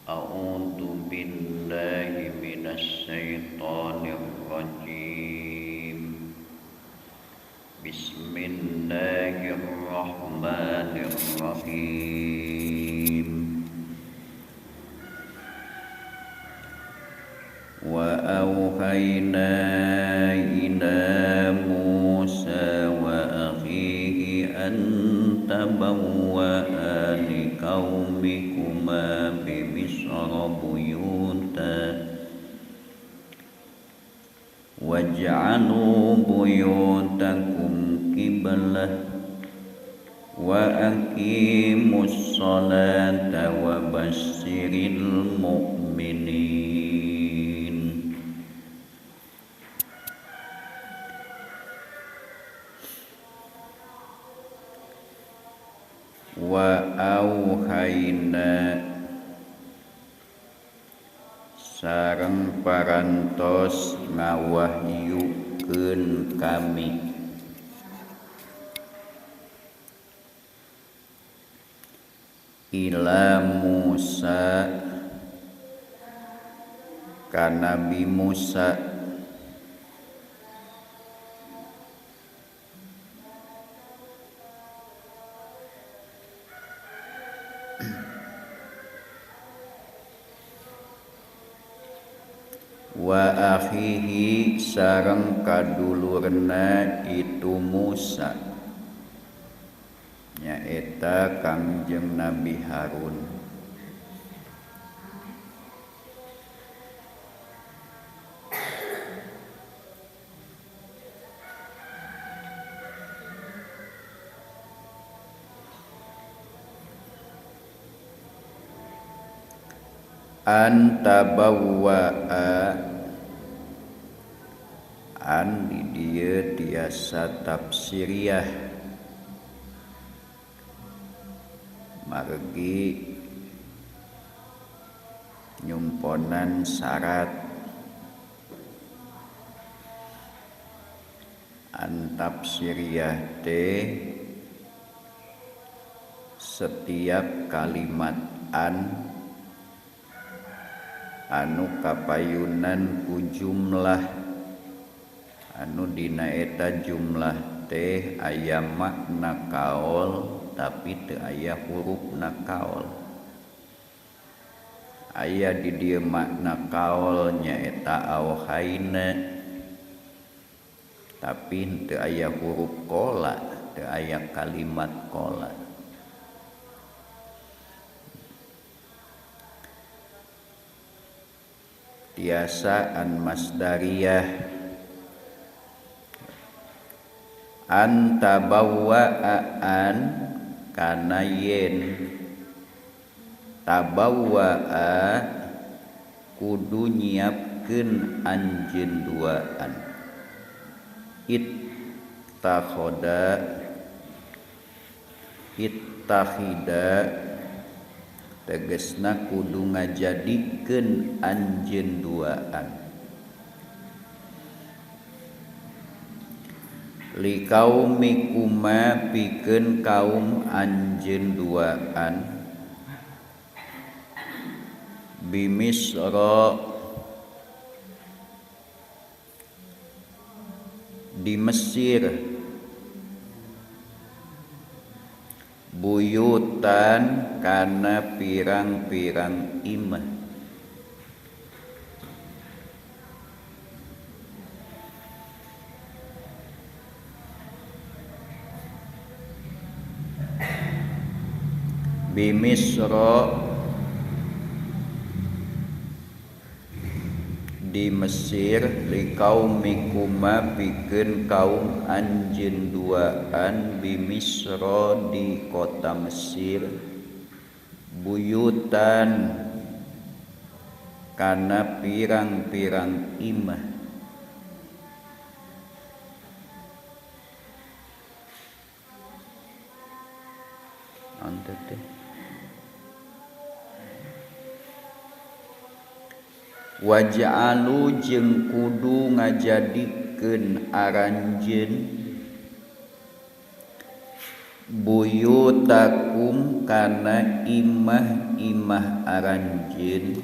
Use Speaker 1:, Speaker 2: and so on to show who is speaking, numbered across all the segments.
Speaker 1: A'udzu billahi minasy syaithanir rajim. Bismillahirrahmanirrahim. Wa auhayna ila Musa wa akhihi an tabawwa'a liqaumikuma bi Misra buyutan waj'alu buyutakum qiblah wa aqimus salata wa basyiril mu'minin. Wa auhayna sareng parantos ngawahyukeun kami ila Musa ka Nabi Musa wa akhihi sareng kadulurna itu Musa nyaeta Kangjeng Nabi Harun. Antabawwa'a an di dieu tiasa tafsiriyah margi nyumponan syarat an tafsiriyah teh setiap kalimat an anu kapayunan ku jumlah anu dina eta jumlah teh aya makna kaol tapi teu aya hurufna kaol. Aya di dieu makna kaol nyaeta auhayna tapi teu aya huruf qola, teu aya kalimat qola. Tiasa an masdariyah antabawwa'an kana yen tabawwa'a kudu nyiapkeun anjeun duaan ittakhida tegesna kudu ngajadikeun anjeun duaan liqaumikuma pikeun kaum anjeun duaan bi Misra di Mesir buyutan kana pirang-pirang imah bi Misra di Mesir liqaumikuma pikeun kaum anjeun duaan bi Misra di kota Mesir buyutan kana pirang-pirang imah antep teh waj'alu jeung kudu ngajadikeun pikeun aranjeun buyutakum kana imah-imah aranjeun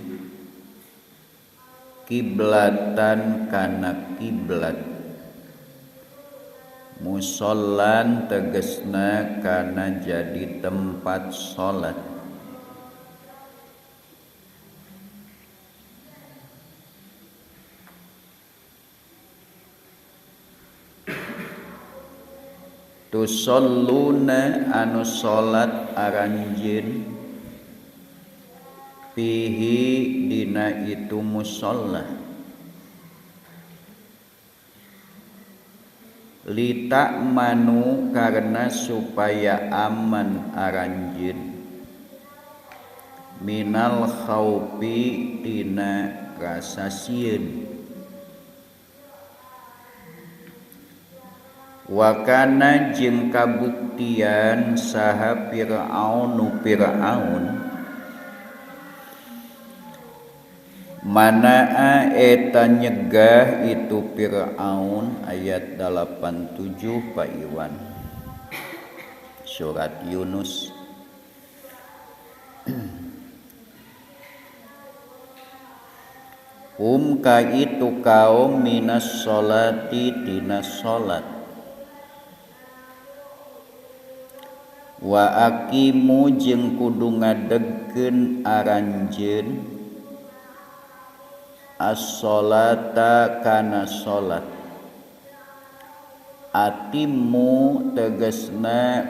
Speaker 1: kiblatan kana kiblat musollan tegesna kana jadi tempat salat tusalluna anu salat aranjeun fihi dina itu musalla lita manu karena supaya aman aranjeun minal khaufi dina rasa sieun wakana jeung kabuktian saha Fir'aun manaa eta nyegah itu Fir'aun ayat 87 Pak Iwan surat Yunus ka itu kaum minas sholati tina sholat wa aqimu jeung kudu ngadegkeun aranjeun as-sholata kana sholat atimu tegesna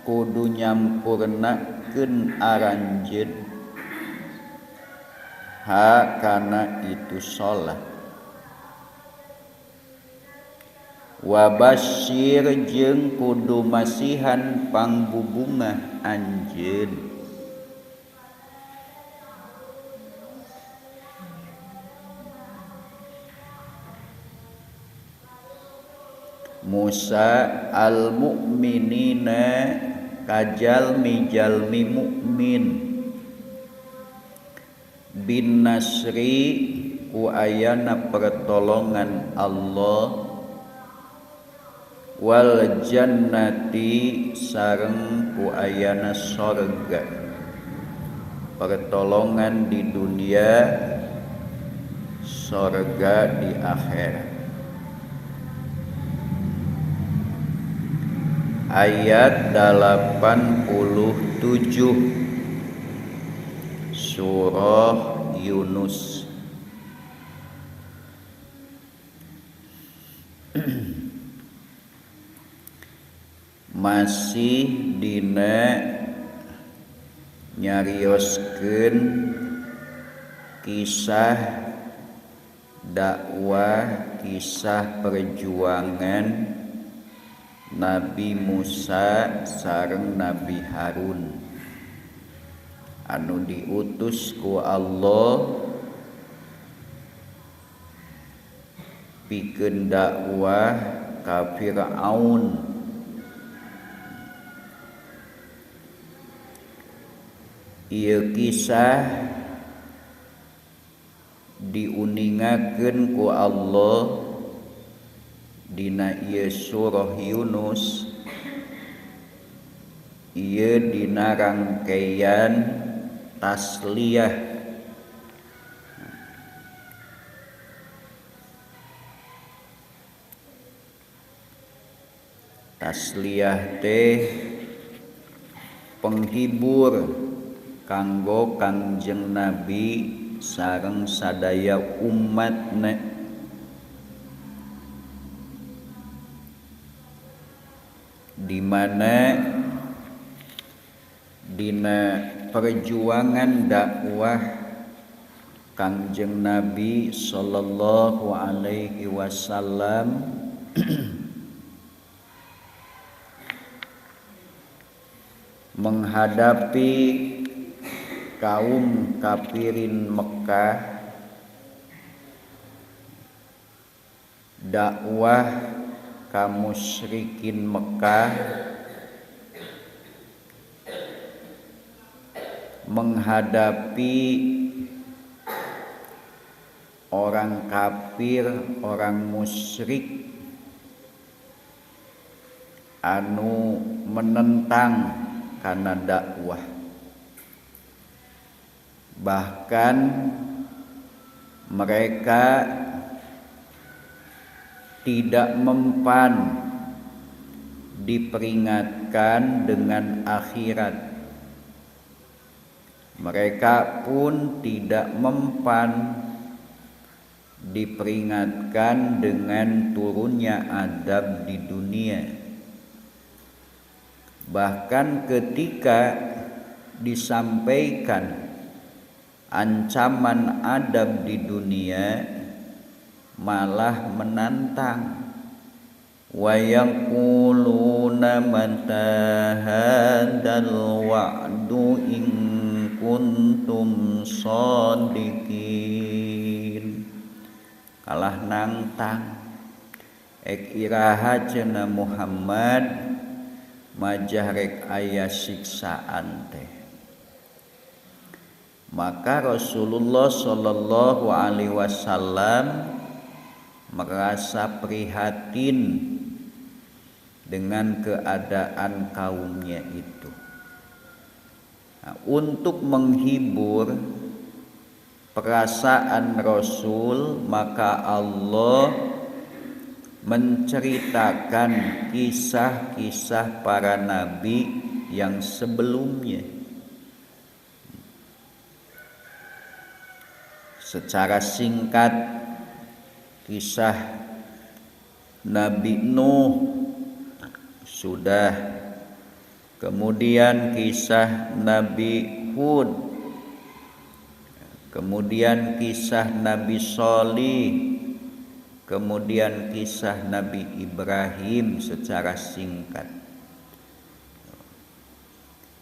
Speaker 1: kudu nyampurnakeun aranjeun ha kana itu sholat wabasyir jeung kudu masihan pangbubungah anjeun Musa al-mu'minina kajalmi mukmin bin nasri ku ayana pertolongan Allah wal jannati sareng ku ayana sorga pertolongan di dunia sorga di akhirat ayat 87 surah Yunus masih dina nyarioskeun kisah dakwah kisah perjuangan Nabi Musa sareng Nabi Harun anu diutus ku Allah pikeun dakwah ka Fir'aun ieu kisah diuningakeun ku Allah dina ieu surah Yunus ieu dina rangkaian tasliyah teh penghibur kanggo Kangjeng Nabi sareng sadaya umatna di mana dina perjuangan dakwah Kangjeng Nabi sallallahu alaihi wasallam menghadapi kaum kafirin Mekah dakwah kaum musyrikin Mekah menghadapi orang kafir, orang musyrik anu menentang karena dakwah. Bahkan mereka tidak mempan diperingatkan dengan akhirat. Mereka pun tidak mempan diperingatkan dengan turunnya adab di dunia. Bahkan ketika disampaikan ancaman adab di dunia, malah menantang. Wa yaquluna mata hadzal wa'du in kuntum shadiqin. Kalah nantang ek iraha cenah Muhammad majahrek aya siksaan teh. Maka Rasulullah sallallahu alaihi wasallam merasa prihatin dengan keadaan kaumnya itu. Nah, untuk menghibur perasaan Rasul, maka Allah menceritakan kisah-kisah para nabi yang sebelumnya. Secara singkat, kisah Nabi Nuh sudah, kemudian kisah Nabi Hud, kemudian kisah Nabi Shalih, kemudian kisah Nabi Ibrahim secara singkat.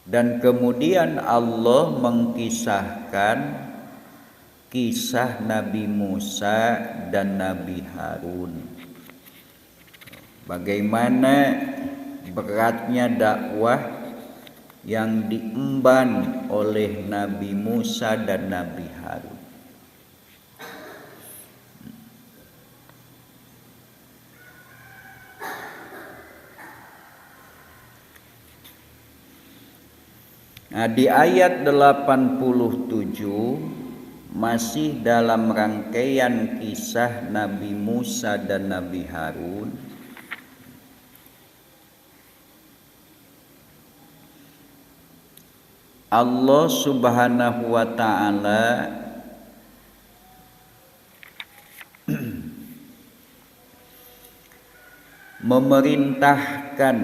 Speaker 1: Dan kemudian Allah mengkisahkan kisah Nabi Musa dan Nabi Harun. Bagaimana beratnya dakwah yang diemban oleh Nabi Musa dan Nabi Harun. Nah, di ayat 87 masih dalam rangkaian kisah Nabi Musa dan Nabi Harun. Allah Subhanahu wa ta'ala memerintahkan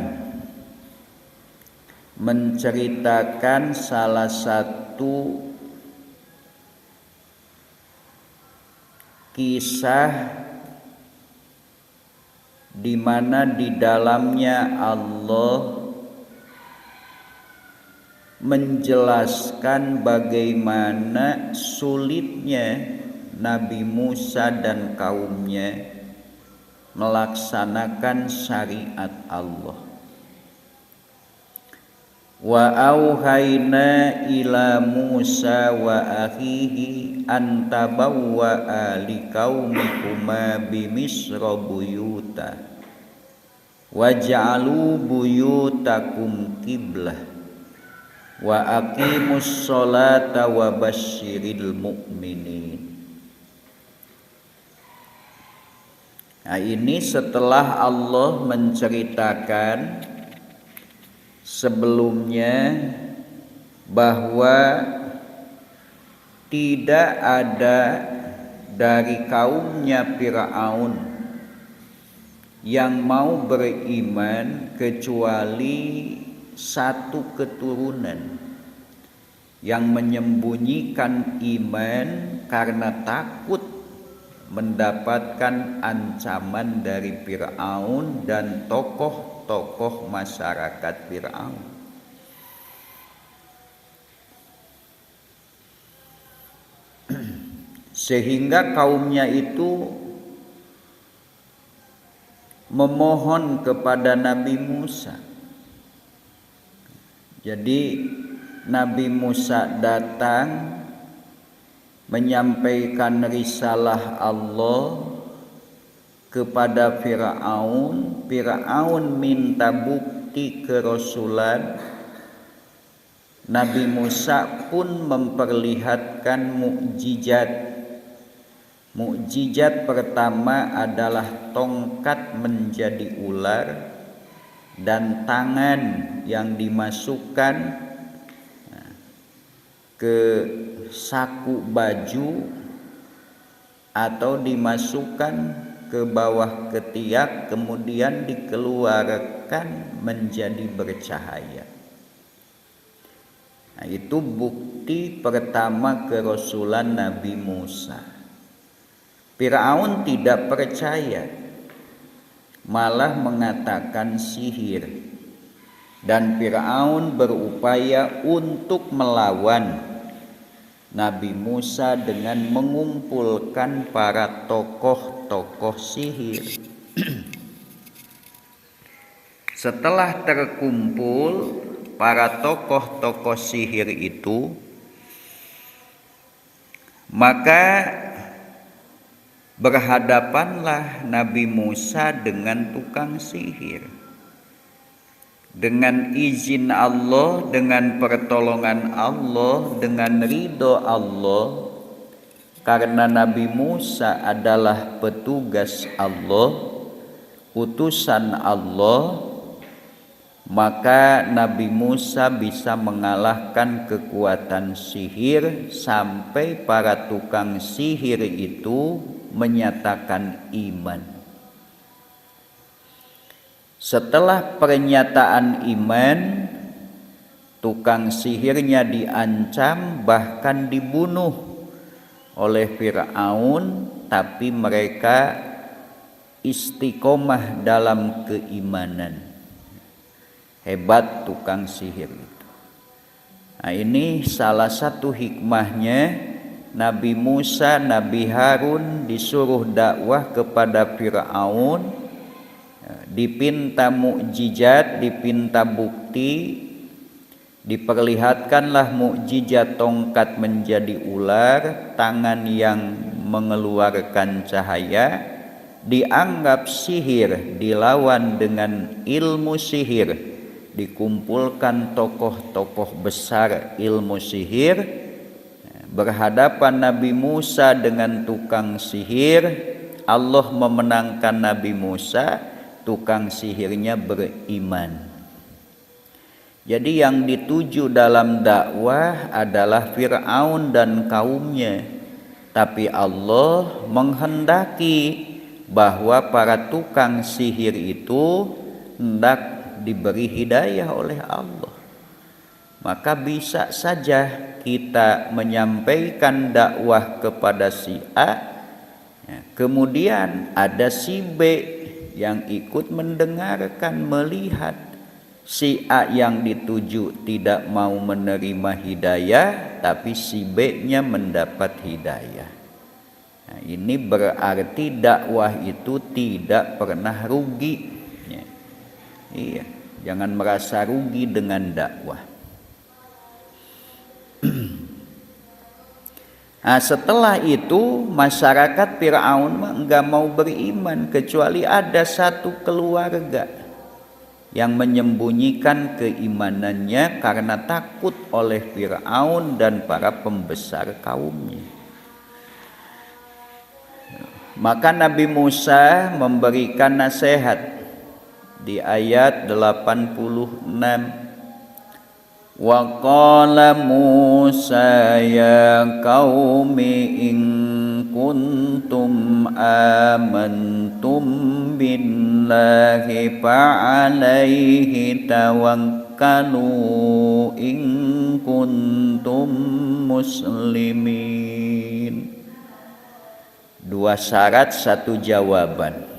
Speaker 1: menceritakan salah satu kisah di mana di dalamnya Allah menjelaskan bagaimana sulitnya Nabi Musa dan kaumnya melaksanakan syariat Allah. Wa auhayna ila Musa wa akhihi an tabawwa'a liqaumikuma bimisra buyuta waj'alu buyutakum qiblah wa aqimus sholata wa basyiril mu'minin. Nah, ini setelah Allah menceritakan sebelumnya bahwa tidak ada dari kaumnya Firaun yang mau beriman kecuali satu keturunan yang menyembunyikan iman karena takut mendapatkan ancaman dari Firaun dan tokoh masyarakat Firaun. Sehingga kaumnya itu memohon kepada Nabi Musa. Jadi Nabi Musa datang menyampaikan risalah Allah kepada Firaun. Firaun minta bukti kerasulan. Nabi Musa pun memperlihatkan mukjizat. Mukjizat pertama adalah tongkat menjadi ular dan tangan yang dimasukkan ke saku baju atau dimasukkan ke bawah ketiak, kemudian dikeluarkan menjadi bercahaya. Nah, itu bukti pertama kerasulan Nabi Musa. Firaun tidak percaya, malah mengatakan sihir. Dan Firaun berupaya untuk melawan Nabi Musa dengan mengumpulkan para tokoh-tokoh sihir. Setelah terkumpul para tokoh-tokoh sihir itu, maka berhadapanlah Nabi Musa dengan tukang sihir. Dengan izin Allah, dengan pertolongan Allah, dengan ridho Allah, karena Nabi Musa adalah petugas Allah, utusan Allah, maka Nabi Musa bisa mengalahkan kekuatan sihir sampai para tukang sihir itu menyatakan iman. Setelah pernyataan iman, tukang sihirnya diancam bahkan dibunuh oleh Firaun, tapi mereka istiqomah dalam keimanan. Hebat tukang sihir itu. Nah, ini salah satu hikmahnya. Nabi Musa, Nabi Harun disuruh dakwah kepada Firaun, dipinta mukjizat, dipinta bukti, diperlihatkanlah mukjizat tongkat menjadi ular, tangan yang mengeluarkan cahaya, dianggap sihir, dilawan dengan ilmu sihir, dikumpulkan tokoh-tokoh besar ilmu sihir. Berhadapan Nabi Musa dengan tukang sihir, Allah memenangkan Nabi Musa, tukang sihirnya beriman. Jadi yang dituju dalam dakwah adalah Firaun dan kaumnya, tapi Allah menghendaki bahwa para tukang sihir itu hendak diberi hidayah oleh Allah. Maka bisa saja kita menyampaikan dakwah kepada si A, kemudian ada si B yang ikut mendengarkan, melihat. Si A yang dituju tidak mau menerima hidayah, tapi si B-nya mendapat hidayah. Nah, ini berarti dakwah itu tidak pernah rugi. Iya, jangan merasa rugi dengan dakwah. Nah, setelah itu masyarakat Firaun enggak mau beriman kecuali ada satu keluarga yang menyembunyikan keimanannya karena takut oleh Firaun dan para pembesar kaumnya. Maka Nabi Musa memberikan nasihat di ayat 86. Wa qala Musa ya qaumi in kuntum amantum billahi fa'alaihi tawakkalu in kuntum muslimin. Dua syarat, satu jawaban.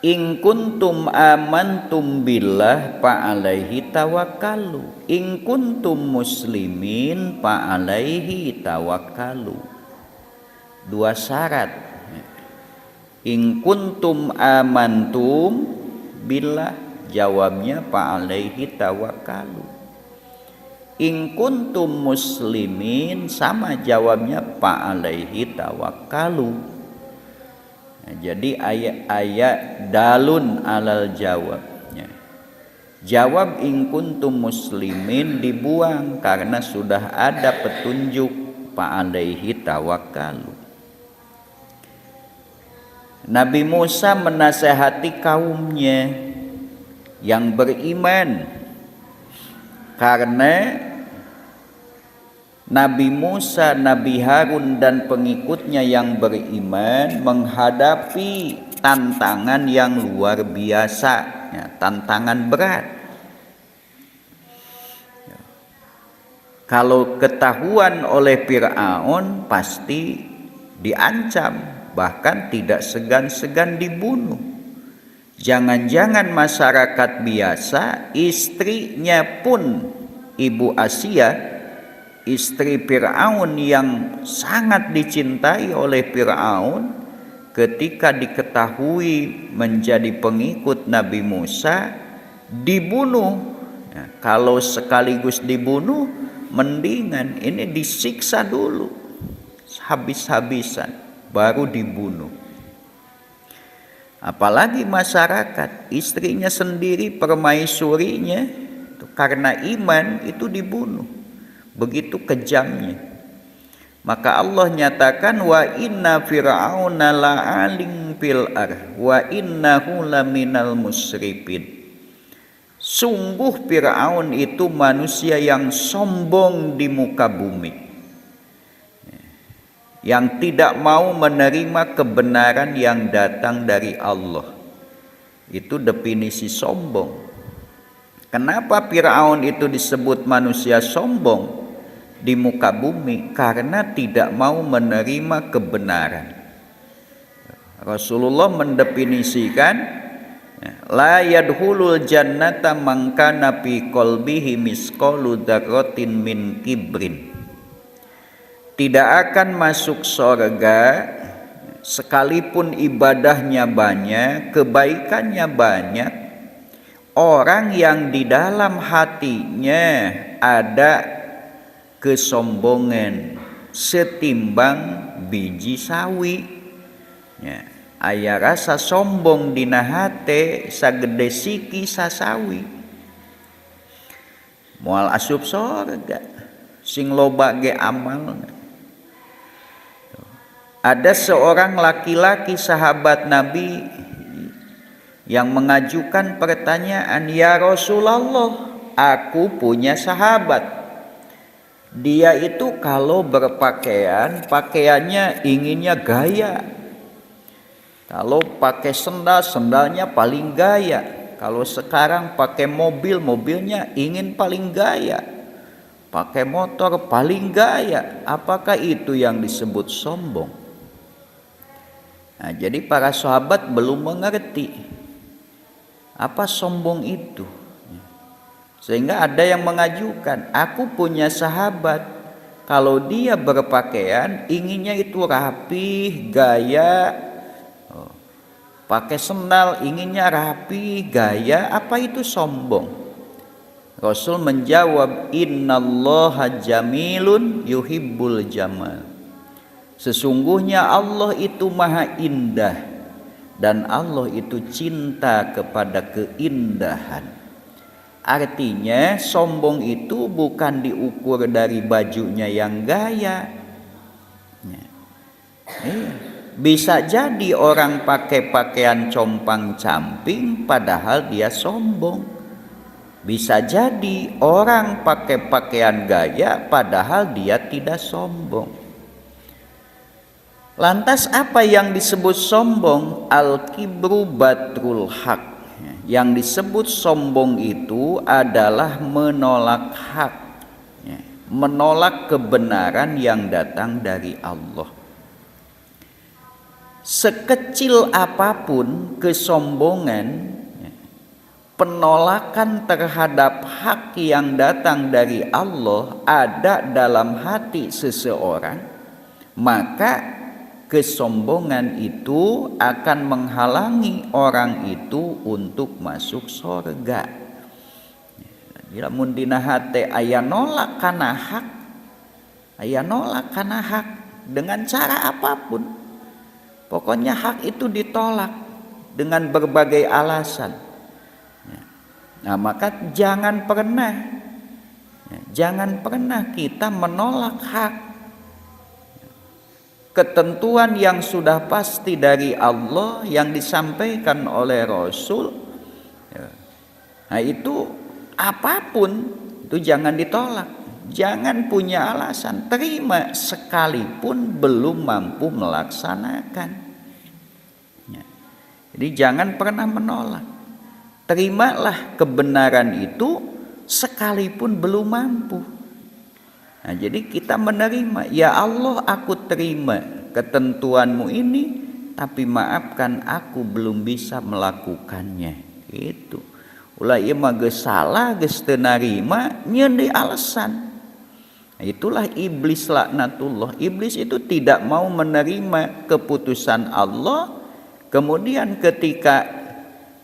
Speaker 1: In kuntum amantum billah fa'alaihi tawakkalu. In kuntum muslimin fa'alaihi tawakkalu. Dua syarat. In kuntum amantum billah, jawabnya fa'alaihi tawakkalu. In kuntum muslimin, sama jawabnya fa alaihi tawakkalu. Nah, jadi ayat dalun alal jawabnya. Jawab in kuntum muslimin dibuang karena sudah ada petunjuk fa alaihi tawakkalu. Nabi Musa menasehati kaumnya yang beriman, karena Nabi Musa, Nabi Harun dan pengikutnya yang beriman menghadapi tantangan yang luar biasa, ya, tantangan berat. Kalau ketahuan oleh Fir'aun pasti diancam, bahkan tidak segan-segan dibunuh. Jangan-jangan masyarakat biasa, istrinya pun Ibu Asia, istri Fir'aun yang sangat dicintai oleh Fir'aun, ketika diketahui menjadi pengikut Nabi Musa dibunuh. Ya, kalau sekaligus dibunuh, mendingan ini disiksa dulu habis-habisan baru dibunuh. Apalagi masyarakat, istrinya sendiri, permaisurinya, karena iman itu dibunuh. Begitu kejamnya. Maka Allah nyatakan wa inna fir'auna la'alim fil ardh wa innahu laminal musrifin. Sungguh Fir'aun itu manusia yang sombong di muka bumi, yang tidak mau menerima kebenaran yang datang dari Allah. Itu definisi sombong. Kenapa Fir'aun itu disebut manusia sombong di muka bumi? Karena tidak mau menerima kebenaran. Rasulullah mendefinisikan, la yadkhulul jannata man kana fi qalbihi misqalu dzarratin min kibrin. Tidak akan masuk surga sekalipun ibadahnya banyak, kebaikannya banyak, orang yang di dalam hatinya ada kesombongan setimbang biji sawi. Ya, aya rasa sombong dina hate sagede siki sasawi. Moal asup surga sing loba ge amalna. Ada seorang laki-laki sahabat Nabi yang mengajukan pertanyaan, ya Rasulullah, aku punya sahabat. Dia itu kalau berpakaian, pakaiannya inginnya gaya. Kalau pakai sendal, sendalnya paling gaya. Kalau sekarang pakai mobil, mobilnya ingin paling gaya. Pakai motor paling gaya. Apakah itu yang disebut sombong? Nah, jadi para sahabat belum mengerti apa sombong itu. Sehingga ada yang mengajukan, aku punya sahabat, kalau dia berpakaian inginnya itu rapi, gaya, pakai sendal inginnya rapi, gaya, apa itu sombong? Rasul menjawab, innallaha jamilun yuhibbul jamal. Sesungguhnya Allah itu maha indah dan Allah itu cinta kepada keindahan. Artinya sombong itu bukan diukur dari bajunya yang gaya. Bisa jadi orang pakai pakaian compang-camping padahal dia sombong. Bisa jadi orang pakai pakaian gaya padahal dia tidak sombong. Lantas apa yang disebut sombong? Al-kibru batrul haq. Yang disebut sombong itu adalah menolak hak, menolak kebenaran yang datang dari Allah. Sekecil apapun kesombongan, penolakan terhadap hak yang datang dari Allah ada dalam hati seseorang, maka kesombongan itu akan menghalangi orang itu untuk masuk surga. Lamun dina hate aya nolak kana hak, aya nolak kana hak dengan cara apapun. Pokoknya hak itu ditolak dengan berbagai alasan. Nah, maka jangan pernah kita menolak hak. Ketentuan yang sudah pasti dari Allah yang disampaikan oleh Rasul, nah itu apapun itu jangan ditolak, jangan punya alasan, terima sekalipun belum mampu melaksanakan. Jadi jangan pernah menolak, terimalah kebenaran itu sekalipun belum mampu. Nah, jadi kita menerima, ya Allah aku terima ketentuanmu ini, tapi maafkan aku belum bisa melakukannya. Gitu. Ulah ieu mah geus salah, geus teu narima, nyeun deui alasan. Nah, itulah iblis laknatullah. Iblis itu tidak mau menerima keputusan Allah, kemudian ketika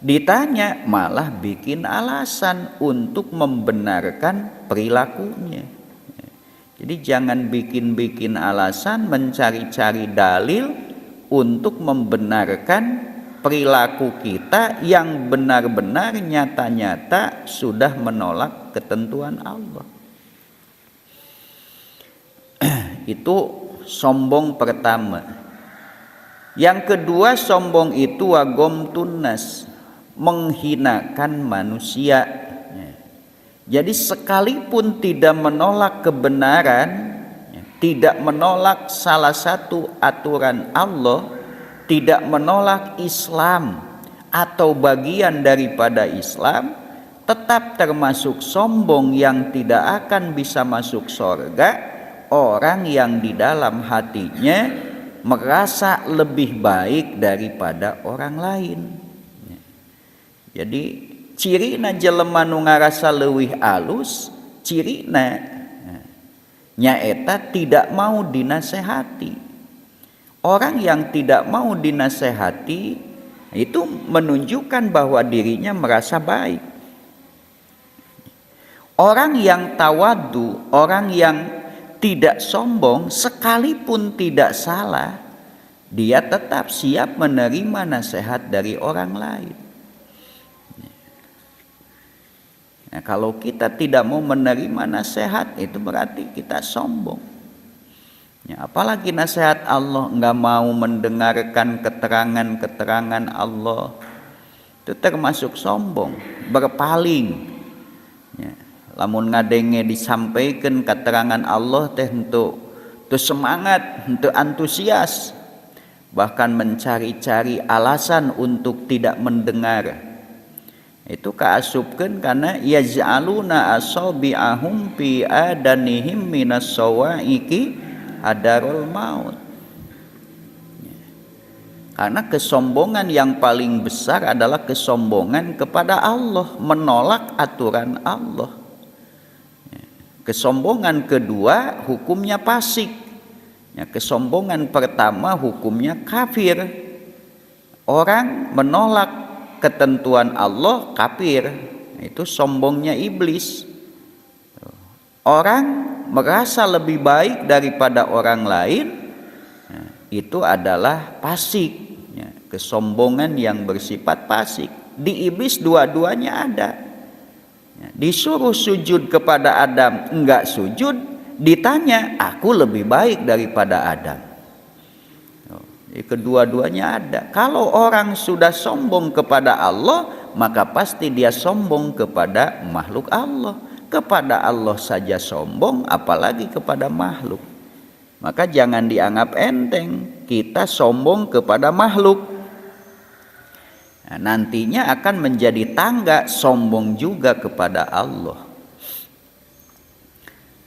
Speaker 1: ditanya malah bikin alasan untuk membenarkan perilakunya. Jadi jangan bikin-bikin alasan, mencari-cari dalil untuk membenarkan perilaku kita yang benar-benar nyata-nyata sudah menolak ketentuan Allah. Itu sombong pertama. Yang kedua, sombong itu wagomtun nas, menghinakan manusia. Jadi sekalipun tidak menolak kebenaran, tidak menolak salah satu aturan Allah, tidak menolak Islam atau bagian daripada Islam, tetap termasuk sombong yang tidak akan bisa masuk surga, orang yang di dalam hatinya merasa lebih baik daripada orang lain. Jadi cirina jelema nu ngarasa leuwih alus, cirina nyaeta tidak mau dinasehati. Orang yang tidak mau dinasehati itu menunjukkan bahwa dirinya merasa baik. Orang yang tawadu, orang yang tidak sombong, sekalipun tidak salah, dia tetap siap menerima nasihat dari orang lain. Nah, kalau kita tidak mau menerima nasihat, itu berarti kita sombong. Ya, apalagi nasihat Allah, nggak mau mendengarkan keterangan-keterangan Allah, itu termasuk sombong, berpaling. Ya, lamun ngadenge disampaikan keterangan Allah teh henteu semangat, henteu antusias, bahkan mencari-cari alasan untuk tidak mendengar. Itu kaasupkeun karena yaz'aluna asabi'ahum fi adanihim minas sawaiki adarul maut. Karena kesombongan yang paling besar adalah kesombongan kepada Allah, menolak aturan Allah. Kesombongan kedua hukumnya fasik. Kesombongan pertama hukumnya kafir. Orang menolak ketentuan Allah kafir, itu sombongnya iblis. Orang merasa lebih baik daripada orang lain, itu adalah fasik, kesombongan yang bersifat fasik. Di iblis dua-duanya ada. Disuruh sujud kepada Adam, enggak sujud, ditanya aku lebih baik daripada Adam. Kedua-duanya ada. Kalau orang sudah sombong kepada Allah, maka pasti dia sombong kepada makhluk Allah. Kepada Allah saja sombong, apalagi kepada makhluk. Maka jangan dianggap enteng kita sombong kepada makhluk. Nah, nantinya akan menjadi tangga sombong juga kepada Allah.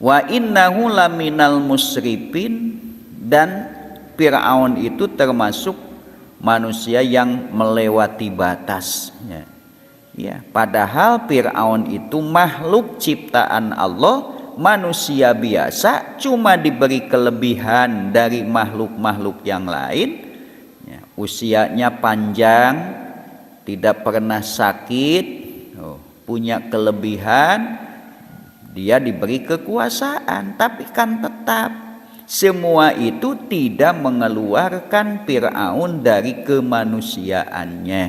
Speaker 1: Wa innahu laminal musrifin, dan Fir'aun itu termasuk manusia yang melewati batas. Ya, padahal Fir'aun itu makhluk ciptaan Allah, manusia biasa, cuma diberi kelebihan dari makhluk-makhluk yang lain. Ya, usianya panjang, tidak pernah sakit, punya kelebihan, dia diberi kekuasaan, tapi kan tetap semua itu tidak mengeluarkan Fir'aun dari kemanusiaannya.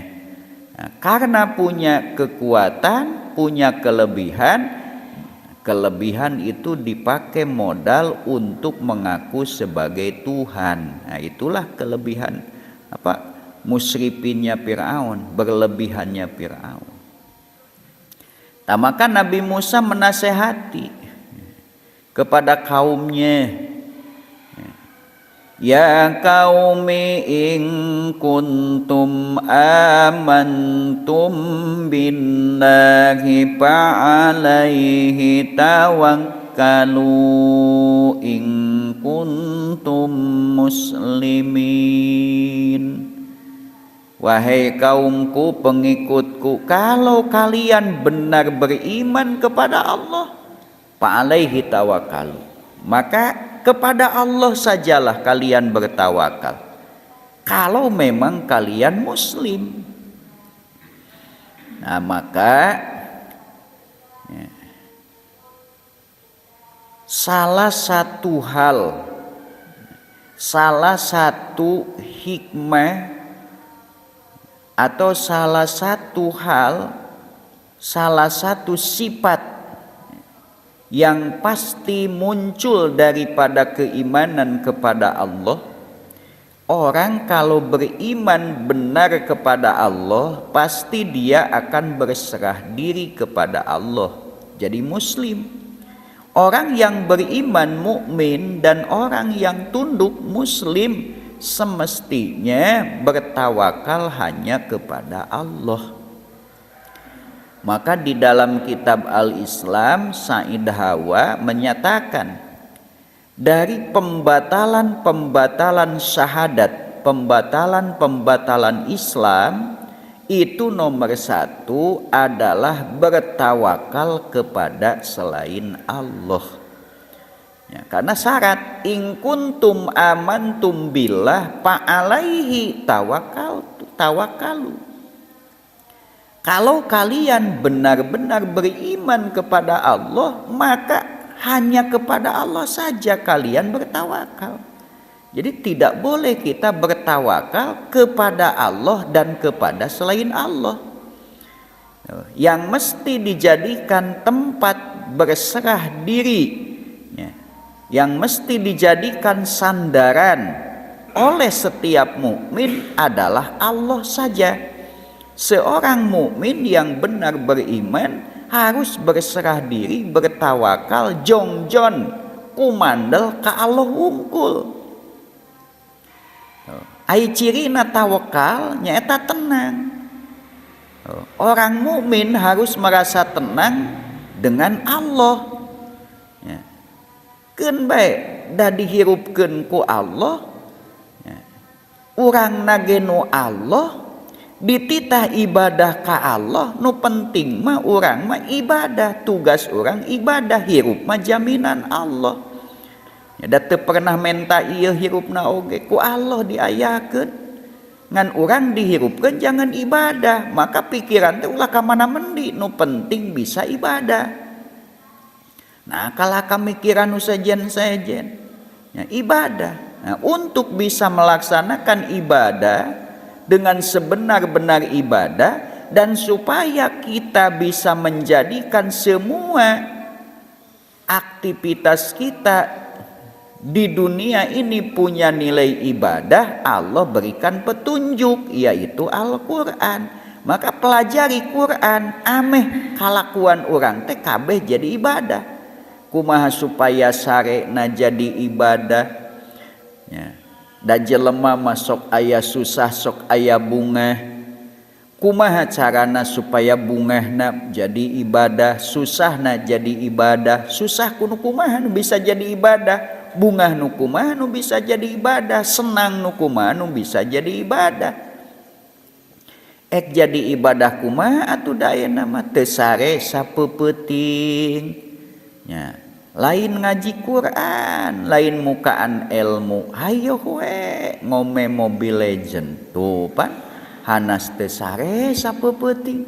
Speaker 1: Nah, karena punya kekuatan, punya kelebihan itu dipakai modal untuk mengaku sebagai Tuhan. Nah, itulah kelebihan musrifnya Fir'aun, berlebihannya Fir'aun. Nah, maka Nabi Musa menasehati kepada kaumnya, ya qaumi in kuntum amantum billahi fa'alaihi tawakkalu in kuntum muslimin. Wahai kaumku, pengikutku, kalau kalian benar beriman kepada Allah, fa'alaihi tawakkalu, maka kepada Allah sajalah kalian bertawakal, kalau memang kalian muslim. Nah, maka salah satu hikmah atau salah satu sifat yang pasti muncul daripada keimanan kepada Allah, orang kalau beriman benar kepada Allah, pasti dia akan berserah diri kepada Allah, jadi muslim. Orang yang beriman mukmin dan orang yang tunduk muslim semestinya bertawakal hanya kepada Allah. Maka di dalam kitab Al-Islam, Said Hawa menyatakan dari pembatalan syahadat, pembatalan Islam itu nomor satu adalah bertawakal kepada selain Allah. Ya, karena syarat in kuntum amantum billah fa'alaihi tawakkalu. Kalau kalian benar-benar beriman kepada Allah, maka hanya kepada Allah saja kalian bertawakal. Jadi tidak boleh kita bertawakal kepada Allah dan kepada selain Allah. Yang mesti dijadikan tempat berserah diri, yang mesti dijadikan sandaran oleh setiap mukmin adalah Allah saja. Seorang mukmin yang benar beriman harus berserah diri, bertawakal, jongjon, kumandel ka Allah wungkul. Ai cirina tawakal nyaeta tenang. Orang mukmin harus merasa tenang dengan Allah. Ya. Keun bae da dihirupkeun ku Allah, ya. Urang nagenu Allah, dititah ibadah ka Allah, nu penting mah urang mah ibadah, tugas urang ibadah, hirup mah jaminan Allah. Ya, teu pernah menta ieu hirupna oge ku Allah diayakeun. Ngan urang dihirupkeun jangan ibadah, maka pikiran teh ulah ka mana mendi, nu penting bisa ibadah. Nah, kalah kamikiran nu sejen-sejen, ya, ibadah. Nah, untuk bisa melaksanakan ibadah dengan sebenar-benar ibadah, dan supaya kita bisa menjadikan semua aktivitas kita di dunia ini punya nilai ibadah, Allah berikan petunjuk, yaitu Al-Quran. Maka pelajari Quran, ameh kalakuan orang teh kabeh jadi ibadah. Kumaha supaya sarena jadi ibadah, ya. Da jelema masuk aya susah sok aya bunga. Kumaha carana supaya bungahna jadi ibadah, susahna jadi ibadah. Susah kudu kumaha nu bisa jadi ibadah, bungah nu kumaha nu bisa jadi ibadah, senang nu kumaha nu bisa jadi ibadah. Ek jadi ibadah kumaha atuh dayeuna mah teu sare sapeupeting. Ya, lain ngaji Quran, lain mukaan ilmu. Hayo we ngome Mobile Legend tuh pan hanas teu sare sapeupeting.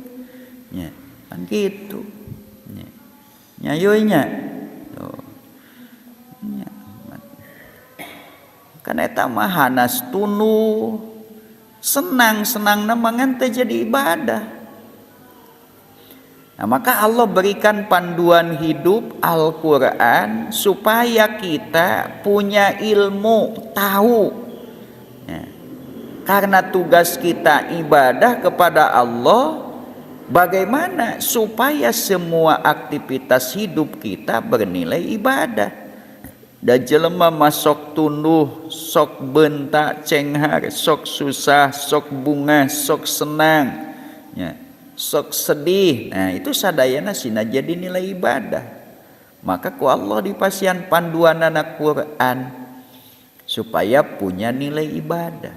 Speaker 1: Ya, kan gitu. Ya. nya yeuy nya tuh nya kan eta mah hanas tunu senang-senang namangan teh jadi ibadah. Nah, maka Allah berikan panduan hidup Al-Quran supaya kita punya ilmu, tahu. Ya. Karena tugas kita ibadah kepada Allah, bagaimana supaya semua aktivitas hidup kita bernilai ibadah. Da jelema masok tunduh, sok bentak cenghar, sok susah, sok bunga, sok senang. Ya. Sok sedih, nah itu sadayana sina jadi nilai ibadah. Maka ku Allah dipasian panduan anak Quran supaya punya nilai ibadah.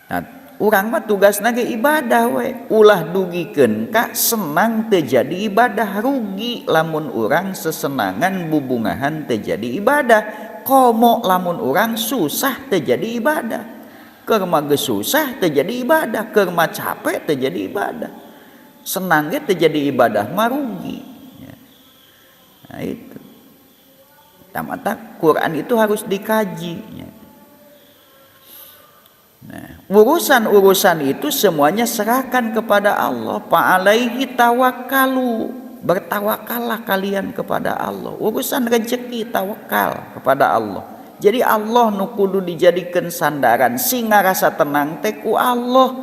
Speaker 1: Nah, urang mah tugasna ge ibadah we. Ulah dugikeun ka senang teu jadi ibadah, rugi lamun urang sesenangan bubungahan teu jadi ibadah. Komo lamun urang susah teu jadi ibadah. Keur mah geus susah teu jadi ibadah, keur mah capek teu jadi ibadah. Senang ge teu jadi ibadah mah rugi. Ya. Nah itu. Tamata Quran itu harus dikaji. Ya. Nah, urusan-urusan itu semuanya serahkan kepada Allah. Fa'alaihi tawakkalu. Bertawakallah kalian kepada Allah. Urusan rezeki tawakal kepada Allah. Jadi Allah nu kudu dijadikan sandaran sing ngarasa tenang teh ku Allah.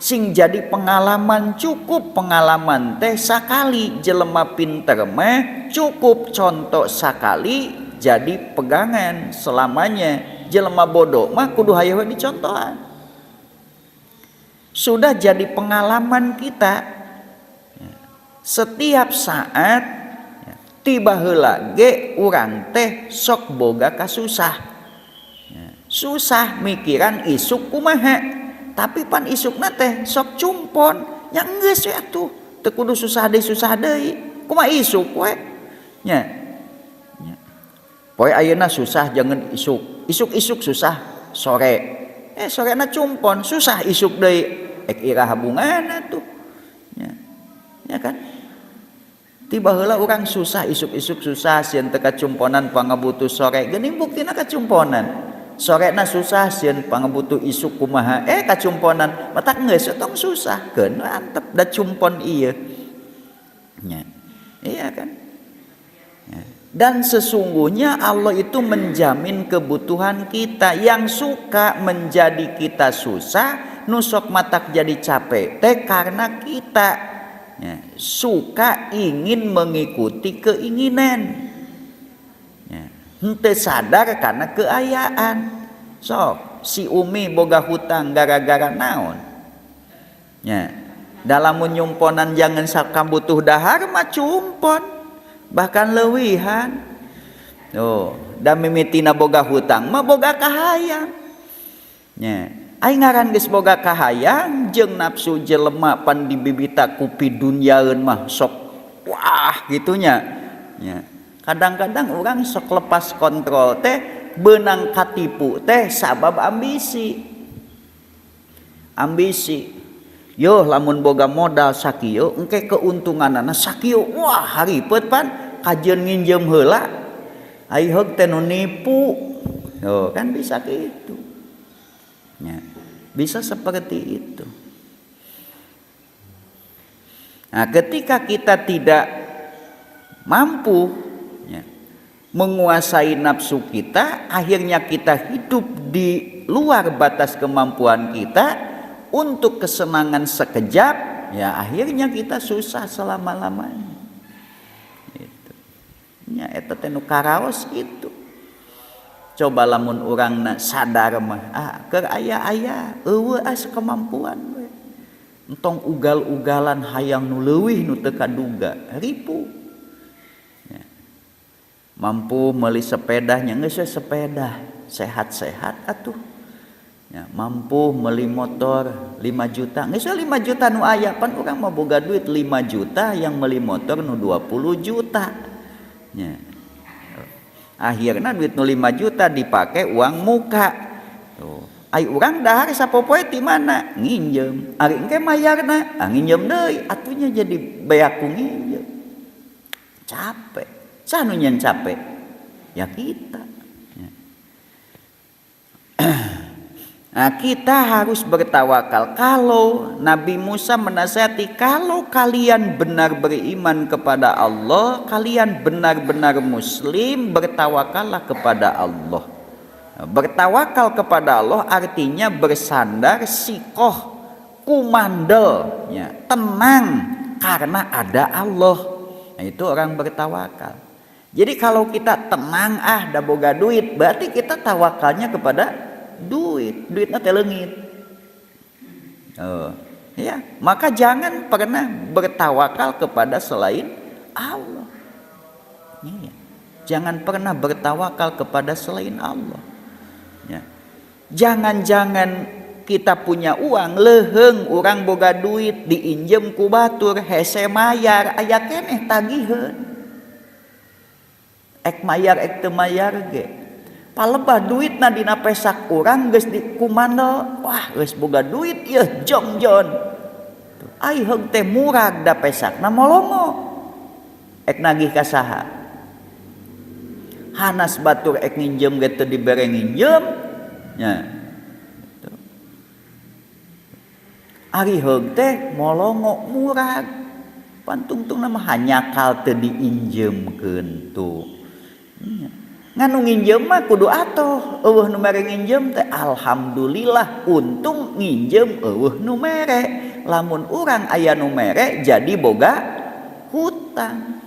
Speaker 1: Sing jadi pengalaman cukup pengalaman teh sakali jelema pinter mah cukup contoh sakali jadi pegangan selamanya. Jelema bodoh mah kudu hayang dicontohan. Sudah jadi pengalaman kita. Setiap saat tiba heula ge urang teh sok boga kasusah. Susah mikiran isuk kumaha, tapi pan isukna teh sok cumpon, nya geus we atuh, teu kudu susah deui. Kumaha isuk we? Nya. Poe ayeuna susah jangan isuk. Isuk-isuk susah sore. Sorena cumpon, susah isuk deui. Ek iraha bungan atuh. Ya kan? Tiba heula urang susah isuk-isuk susah sieun teu kacumponan pangabutuh sore geuning buktina kacumponan sorena susah sieun pangabutuh isuk kumaha kacumponan matak geus tong susah keun antep da cumpon ieu nya iya kan ya. Dan sesungguhnya Allah itu menjamin kebutuhan kita. Yang suka menjadi kita susah nusok matak jadi capek teh karena kita ya, suka ingin mengikuti keinginan ya, henteu sadar karena keayaan. Sok si Umi boga hutang gara-gara naon ya, dalam menyumponan jangan sakambutuh dahar mah cumpon bahkan leuwihan. Da mimitina boga hutang mah boga kahayang ya. Aing ngaran geus boga kahayang jeung nafsu jelema pan dibibita ku pidunyaeun mah sok wah gitunya. Ya. Kadang-kadang orang sok lepas kontrol teh beunang katipu teh sabab ambisi. Ambisi. Yo lamun boga modal sakieu engke keuntunganana sakieu wah haripeut pan kajeun nginjem heula. Ai heug teh nu nipu. Yo kan bisa kitu. Ya. Bisa seperti itu. Nah, ketika kita tidak mampu ya, menguasai nafsu kita, akhirnya kita hidup di luar batas kemampuan kita untuk kesenangan sekejap, ya akhirnya kita susah selama-lamanya. Gitu. Ya, eta teh nu karaos gitu. Coba lamun urangna sadar mah keur aya eueuh kemampuan we. Entong ugal-ugalan hayang nu leuwih nu teu kaduga ripu. Ya. Mampu meuli sepeda nya geus sepeda sehat-sehat atuh. Ya, mampu meuli motor 5 juta geus 5 juta nu aya pan urang mah boga duit 5 juta yang meuli motor nu 20 juta. Ya. Akhirnya duit nu 5 juta dipake uang muka. Tuh. Ai urang dahar sapopoe ti mana? Nginjem. Ari engke mayarna, nginjem deui, atunya jadi beaku nginjem. capek. Sanunya capek ya kita. Nah, kita harus bertawakal. Kalau Nabi Musa menasihati, kalau kalian benar beriman kepada Allah, kalian benar-benar muslim, bertawakallah kepada Allah. Nah, bertawakal kepada Allah artinya bersandar, sikoh, kumandel, ya, tenang karena ada Allah. Nah, itu orang bertawakal. Jadi kalau kita tenang dah boga duit, berarti kita tawakalnya kepada duitnya teh leungit. Ya, maka jangan pernah bertawakal kepada selain Allah. Ya, jangan pernah bertawakal kepada selain Allah. Ya. Jangan-jangan kita punya uang leheung urang boga duit diinjem ku batur hese mayar aya keneh tagiheun. Ek mayar ek teu mayar ge. Palebah duitna dina pesak urang geus dikumandel, wah geus boga duit ieu jongjon. Ai heung teh murag da pesakna molongo. Ek nagih ka saha? Hanas batur ek nginjem ge teu dibere nginjem. Nya. Ari heung teh molongo murag. Pantungtungna mah hanyakal teu diinjemkeun tuh. Nganu nginjem mah kudu atoh eueuh nu mere nginjem teh alhamdulillah untung nginjem eueuh nu mere. Lamun urang aya nu mere jadi boga hutang.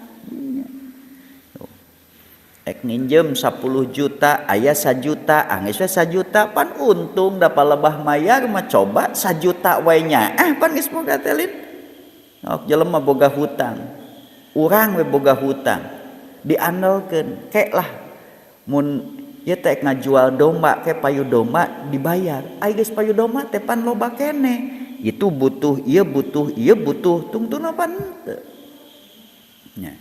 Speaker 1: Ek nginjem 10 juta aya 1 juta geus we 1 juta pan untung da palebah mayar mah coba 1 juta we nya pan geus boga teh lin. Ok jelema boga hutang. Urang we boga hutang. Diandelkeun kek lah mun ieu teh ngajual domba ke payu domba dibayar. Ai geus payu domba teh pan loba keneh. Itu butuh ieu butuh tungtuna pan teu. Nya.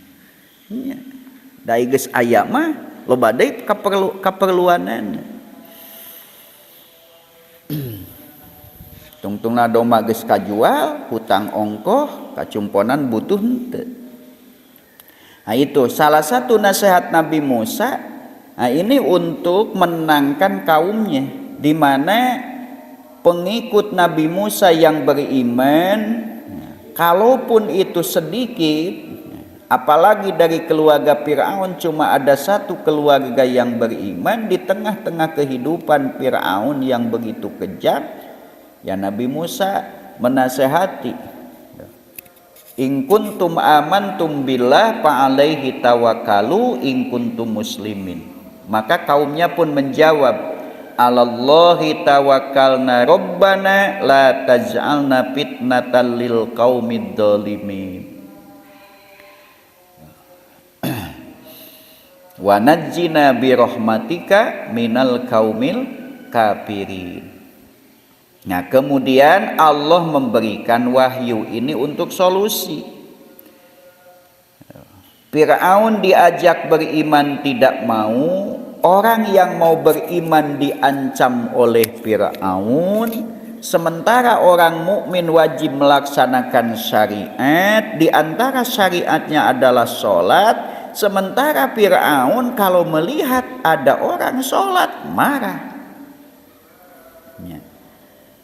Speaker 1: Nya. Da geus aya mah loba deui kaperluanan. Tungtungna domba geus kajual, hutang ongkoh, kacumponan butuh henteu. Nah itu salah satu nasihat Nabi Musa. Nah, ini untuk menenangkan kaumnya, di mana pengikut Nabi Musa yang beriman, kalaupun itu sedikit, apalagi dari keluarga Fir'aun cuma ada satu keluarga yang beriman di tengah-tengah kehidupan Fir'aun yang begitu kejam, ya Nabi Musa menasehati, in kuntum amantum billah fa alaihi tawakkalu in kuntum muslimin. Maka kaumnya pun menjawab, alallahi tawakkalna rabbana la taj'alna fitnatan lil qaumid dzalimin wa najjina bi rahmatika minal qaumil kafirin. Nah, kemudian Allah memberikan wahyu ini untuk solusi. Fir'aun diajak beriman tidak mau, orang yang mau beriman diancam oleh Fir'aun, sementara orang mukmin wajib melaksanakan syariat, di antara syariatnya adalah sholat, sementara Fir'aun kalau melihat ada orang sholat marah, ya.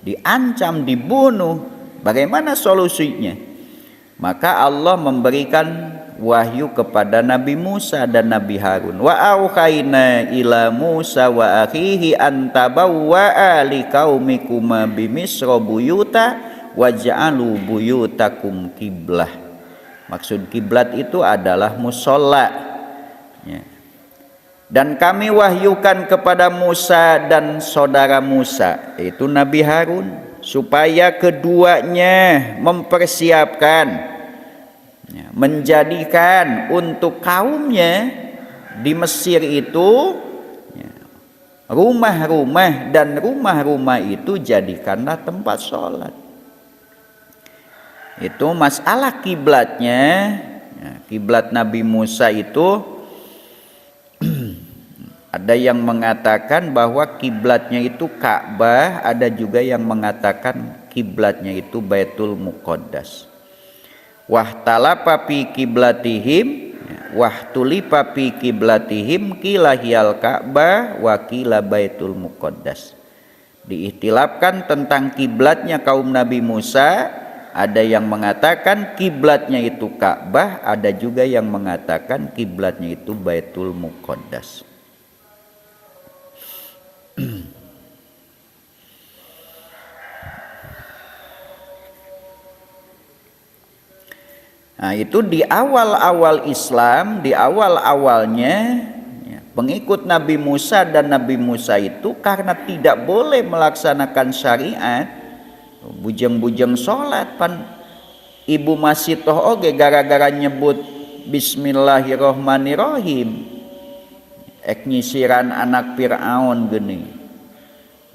Speaker 1: Diancam, dibunuh. Bagaimana solusinya? Maka Allah memberikan wahyu kepada Nabi Musa dan Nabi Harun. Wa auhayna ila Musa wa akhihi antabawwa'a liqaumikuma bimisra buyuta waj'alu buyutakum qiblah. Maksud kiblat itu adalah musholla, ya. Dan kami wahyukan kepada Musa dan saudara Musa, yaitu Nabi Harun, supaya keduanya mempersiapkan, menjadikan untuk kaumnya di Mesir itu rumah-rumah, dan rumah-rumah itu jadikanlah tempat sholat. Itu masalah kiblatnya. Kiblat Nabi Musa itu ada yang mengatakan bahwa kiblatnya itu Ka'bah, ada juga yang mengatakan kiblatnya itu Baitul Muqaddas. Wahtalafa fi kiblatihim wahtulifa fi qiblatihim qila hiyal Ka'bah wa qila Baitul Muqaddas. Diihtilafkan tentang kiblatnya kaum Nabi Musa, ada yang mengatakan kiblatnya itu Ka'bah, ada juga yang mengatakan kiblatnya itu Baitul Muqaddas. Nah, itu di awal-awal Islam, di awal-awalnya ya, pengikut Nabi Musa dan Nabi Musa itu karena tidak boleh melaksanakan syariat, bujeng-bujeng sholat pan ibu masih toh oge gara-gara nyebut Bismillahirrohmanirrohim, ek nyisiran anak Fir'aun gini,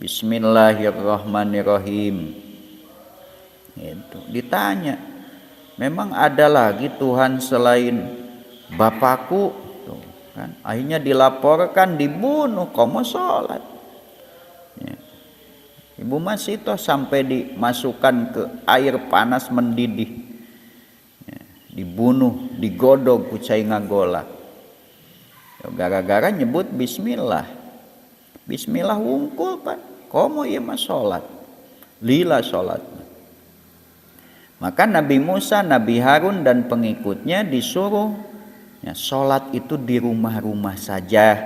Speaker 1: Bismillahirrohmanirrohim. Itu ditanya, memang ada lagi Tuhan selain Bapakku? Tuh, kan? Akhirnya dilaporkan, dibunuh, komo sholat. Ya. Ibu masih toh sampai dimasukkan ke air panas mendidih, ya. Dibunuh, digodog kucai ngagola. Ya, gara-gara nyebut Bismillah. Bismillah wungkul pan, komo ieu mah sholat, lila sholat. Maka Nabi Musa, Nabi Harun dan pengikutnya disuruh ya, sholat itu di rumah-rumah saja.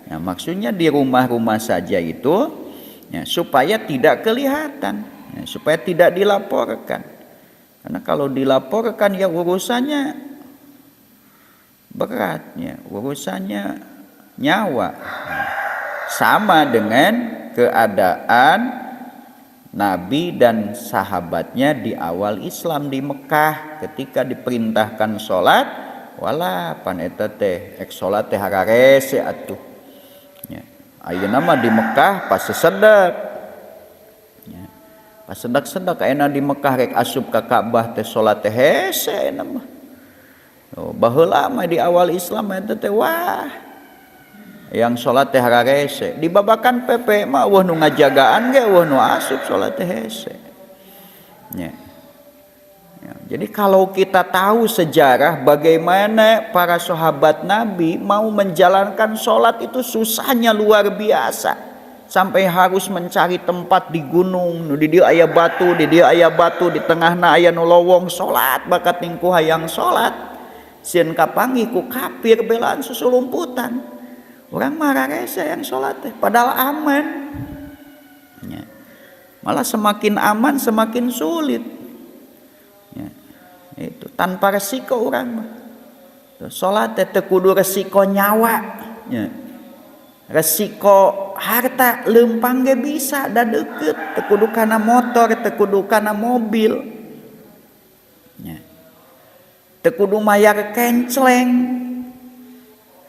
Speaker 1: Ya, maksudnya di rumah-rumah saja itu ya, supaya tidak kelihatan, ya, supaya tidak dilaporkan. Karena kalau dilaporkan ya urusannya berat, ya, urusannya nyawa. Sama dengan keadaan Nabi dan sahabatnya di awal Islam di Mekah ketika diperintahkan sholat, wala pan eta teh ek sholat teh hararese atuh. Ya. Ayeuna mah di Mekah pas sesedek. Ya. Pas sedak-sedak ayeuna di Mekah rek asup ka Ka'bah teh sholat teh hese ayeuna mah. Oh, baheula mah di awal Islam eta teh wah yang sholat teh hararese, dibabakan pepe mah wah nu ngajagaan ge wah nu asup sholat teh hese. Ya. Ya, jadi kalau kita tahu sejarah bagaimana para sahabat Nabi mau menjalankan sholat itu susahnya luar biasa, sampai harus mencari tempat di gunung, nu di dieu aya batu, di dieu aya batu, di tengahna aya nu lowong sholat bakat ningku hayang sholat, sieun kapanggih ku kafir belaan susulumputan. Orang marah rese yang sholat teh, padahal aman. Ya. Malah semakin aman semakin sulit. Ya. Itu tanpa resiko orang mah. Sholat teh teu kudu resiko nyawa. Ya. Resiko harta leumpang ge bisa da deukeut, teu kudu kana motor, teu kudu kana mobil. Ya. Teu kudu mayar kenceleng.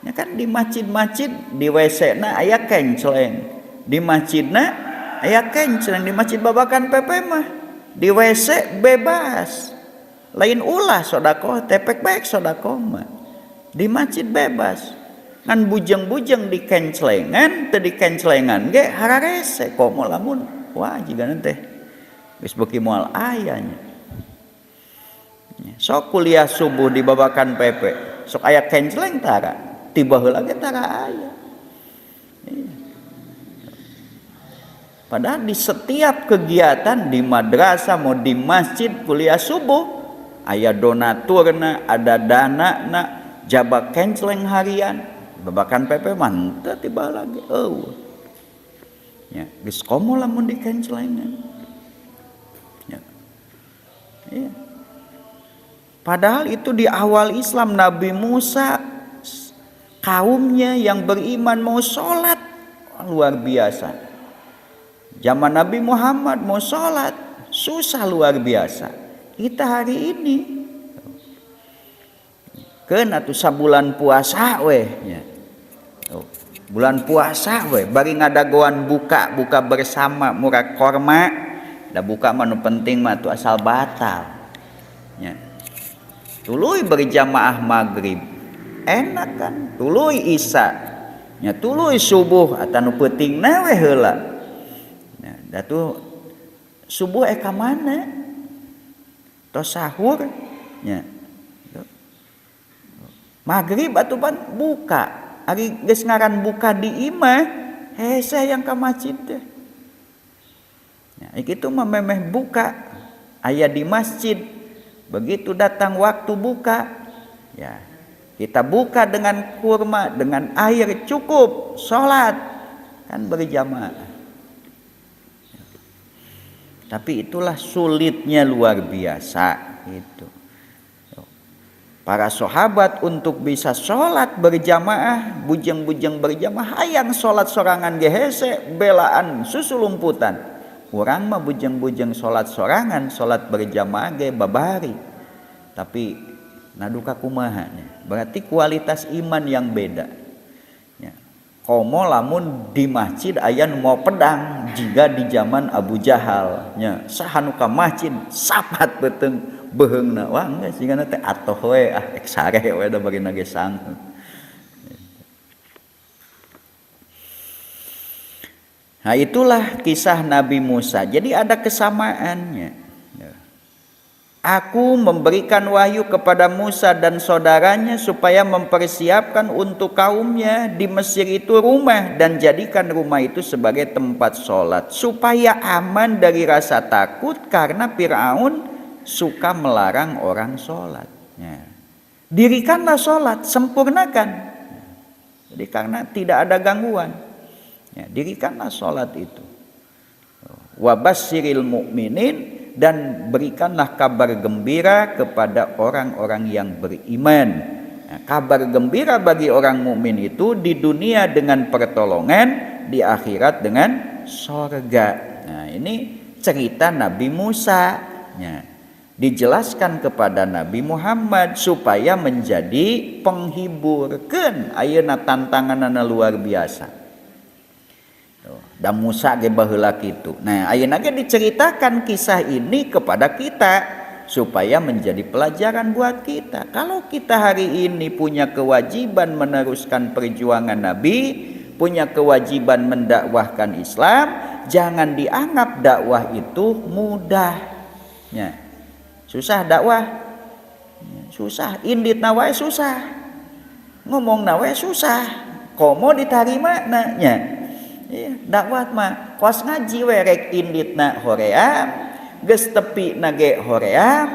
Speaker 1: Ya kan di masjid-masjid di WC-na aya kenceleng, di masjidna aya kenceleng, di masjid babakan pepe mah di WC bebas, lain ulah sodako tepek baik sodako mah di masjid bebas. Ngan bujeng-bujeng di kencelengan, teu di kencelengan ge hararese komo lamun wah jigana teh geus beuki moal ayanya. Sok kuliah subuh di babakan pepe, sok aya kenceleng tara tiba heula ge tara aya. Padahal di setiap kegiatan di madrasah mau di masjid kuliah subuh aya donaturna, ada danana, jaba kenceleng harian, babakan pepe mah teu tiba lagi. Ya, geus komo lamun di kencelengan. Ya. Iya. Padahal itu di awal Islam Nabi Musa kaumnya yang beriman mau sholat luar biasa. Zaman Nabi Muhammad mau sholat susah luar biasa. Kita hari ini kena tuh sabulan puasa weh. Ya. Bulan puasa weh bari ngadagoan buka bersama murah korma. Da buka mah nu penting mah tuh asal batal. Ya. Tuluy berjamaah maghrib enak kan, tuluy isya nya tuluy subuh atan nu peutingna we heula. Nah, da tuh subuh ka mana? Tos sahur nya. Maghrib atupan buka, ari geus ngaran buka di imah, hese yang ka masjid teh. Ya, kitu mah memeh buka aya di masjid. Begitu datang waktu buka, ya kita buka dengan kurma, dengan air cukup, sholat kan berjamaah. Tapi itulah sulitnya luar biasa itu. Para sahabat untuk bisa sholat berjamaah, bujeng-bujeng berjamaah, hayang sholat sorangan ge hese belaan susulumputan. Urang mah bujeng-bujeng sholat sorangan, sholat berjamaah ge babari. Tapi naduka kumaha nya. Berarti kualitas iman yang beda. Ya. Komo lamun di masjid aya nu mau pedang jika di zaman Abu Jahal nya saha nu ka masjid sapat beuteung beheungna wah geus sigana teh atoh we ek sare we da bari ge sang. Nah itulah kisah Nabi Musa. Jadi ada kesamaannya. Aku memberikan wahyu kepada Musa dan saudaranya supaya mempersiapkan untuk kaumnya di Mesir itu rumah dan jadikan rumah itu sebagai tempat sholat supaya aman dari rasa takut karena Fir'aun suka melarang orang sholat. Ya. Dirikanlah sholat, sempurnakan. Jadi karena tidak ada gangguan, ya, dirikanlah sholat itu. Wabasyiril mu'minin, dan berikanlah kabar gembira kepada orang-orang yang beriman. Nah, kabar gembira bagi orang mukmin itu di dunia dengan pertolongan, di akhirat dengan surga. Nah, ini cerita Nabi Musa. Nah, dijelaskan kepada Nabi Muhammad supaya menjadi penghibur. Keun ayeuna tantanganna luar biasa. Dan Musa ge baheula kitu. Nah, ayeuna ge diceritakan kisah ini kepada kita supaya menjadi pelajaran buat kita. Kalau kita hari ini punya kewajiban meneruskan perjuangan Nabi, punya kewajiban mendakwahkan Islam, jangan dianggap dakwah itu mudah. Ya. Susah dakwah. Susah, inditna wae susah. Ngomongna wae susah. Komo ditarima nya. Ya, dakwah mah kos ngaji we rek inditna hoream, geus tepina ge hoream,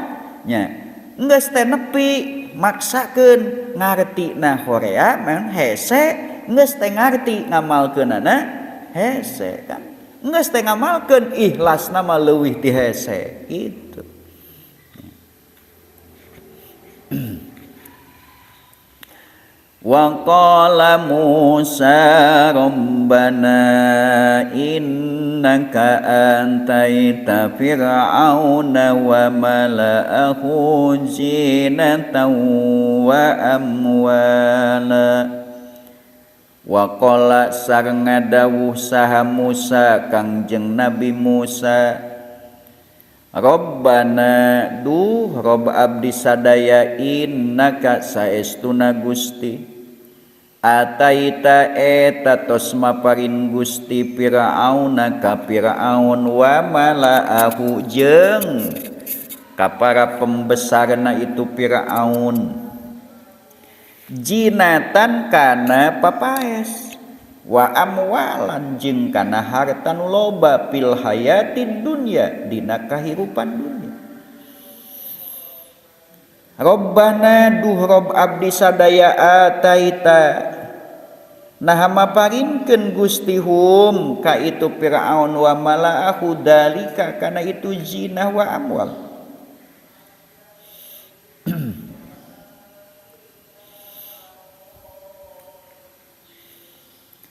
Speaker 1: nya. Geus teh nepi maksakeun ngartina hoream hese, geus teh ngarti ngamalkeunana hese kan. Geus teh ngamalkeun ikhlasna mah leuwih ti hese gitu. Wa qala Musa rabbana innaka antaita fir'auna wa mala'ahu zinatan wa amwala. Wa qala sareng ngadawuh saha Musa Kangjeng Nabi Musa, Rabbana duh Rabb abdi sadaya innaka saestuna Gusti ataita eta tos maparin Gusti Fir'auna ka Fir'aun wa mala'ahu jeung ka para pembesarna itu Fir'aun jinatan kana papaes wa amwalan jeung kana harta nu loba fil hayatid dunya dina kahirupan dunya. Rabbana duh Rabb abdi sadaya ataita nah maparinkeun Gusti hum ka itu Firaun wa malaahu dalika kana itu zina wa amwal.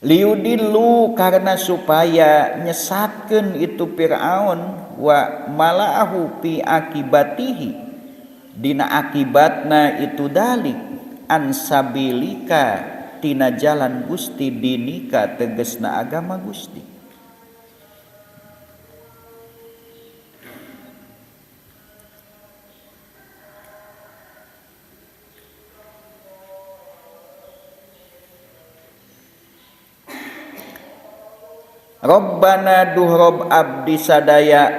Speaker 1: Liudillu karena supaya nyesatkeun itu Firaun wa malaahu fi akibatihi dina akibatna itu dalik ansabilika tina jalan Gusti dinika tegesna agama Gusti. Rabbana duh Rabb abdi sadaya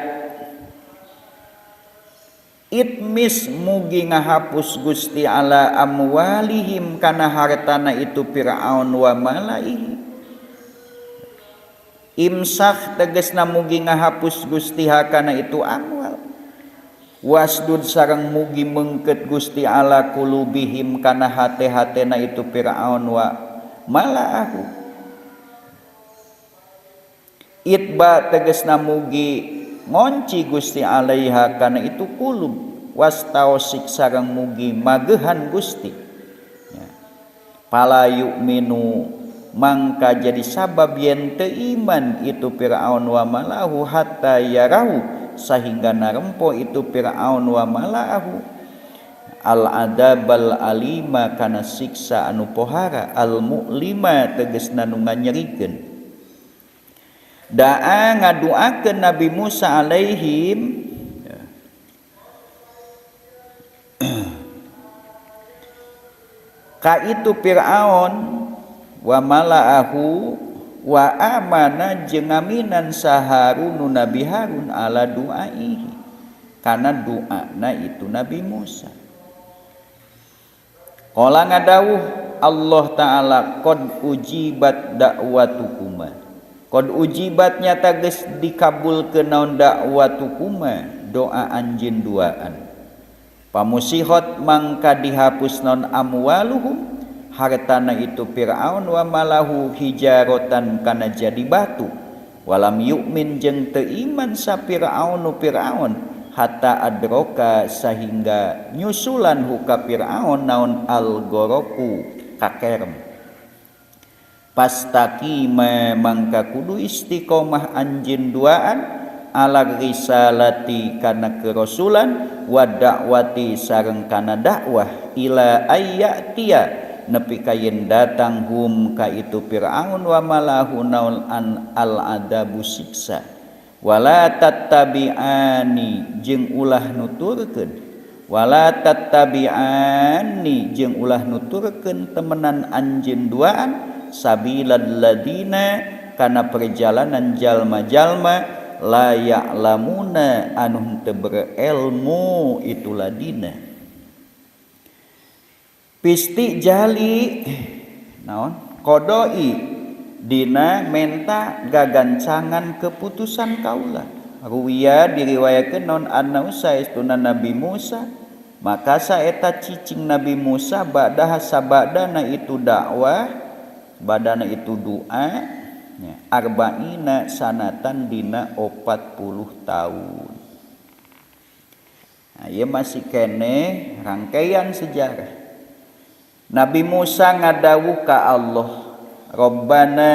Speaker 1: Itmis mugi ngahapus Gusti ala amwalihim kana hartana itu Fir'aun wa malaihi. Imsak tegesna mugi ngahapus Gusti kana itu amwal. Wasdud sareng mugi mengket Gusti ala kulubihim kana hate-hatena itu Fir'aun wa malaahu. Itba tegesna mugi ngonci Gusti alaiha kana itu kulub, wastausik sareng mugi magehan Gusti ya. Pala yu'minu mangka jadi sabab yen teu iman itu Fir'aun wa malahu hatta yarahu sehingga narempo itu Fir'aun wa malahu al adabal alima kana siksa anu pohara al mu'lima tegesna nu nganyerikeun. Da'a ngaduakeun Nabi Musa alaihim ka itu Fir'aun wa mala'ahu wa amana jeung ngaminan saharun Nabi Harun ala du'aihi kana doana itu Nabi Musa. Qala ngadawuh Allah taala qad ujibat da'watukuma. Qad ujibatnya tegas dikabulkeun naon da'watukuma doa anjeun duaan. Pamusihot mangka dihapus naon amwaluhum hartana itu Fir'aun wa malahu hijaratan kana jadi batu. Walam yu'min jeung teu iman sa Fir'aunu Fir'aun hatta adroka sehingga nyusulan huka Fir'aun naon al-goroku kakerem. Pastaqima mangka kudu istiqomah anjeun duaan ala risalati kana kerasulan wa da'wati sareng kana dakwah ila ayyatia nepi ka yen datang hum ka itu Fir'aun wa malahu naul an al adabu siksa wala tattabi'ani jeung ulah nuturkeun wala tattabi'ani jeung ulah nuturkeun temenan anjeun duaan sabilal ladina kana perjalanan jalma-jalma la ya'lamuna anu teu berilmu itu ladina. Pisti jali naon qodoi dina menta gagancangan keputusan kaula. Ruwiya diriwayatkeun naon anna saestuna Nabi Musa maka saeta cicing Nabi Musa ba'da sabadana itu dakwah badana itu doa ya, arba'ina sanatan dina 40 tahun. Nah, ieu masih kene rangkaian sejarah. Nabi Musa ngadawuh ka Allah, Rabbana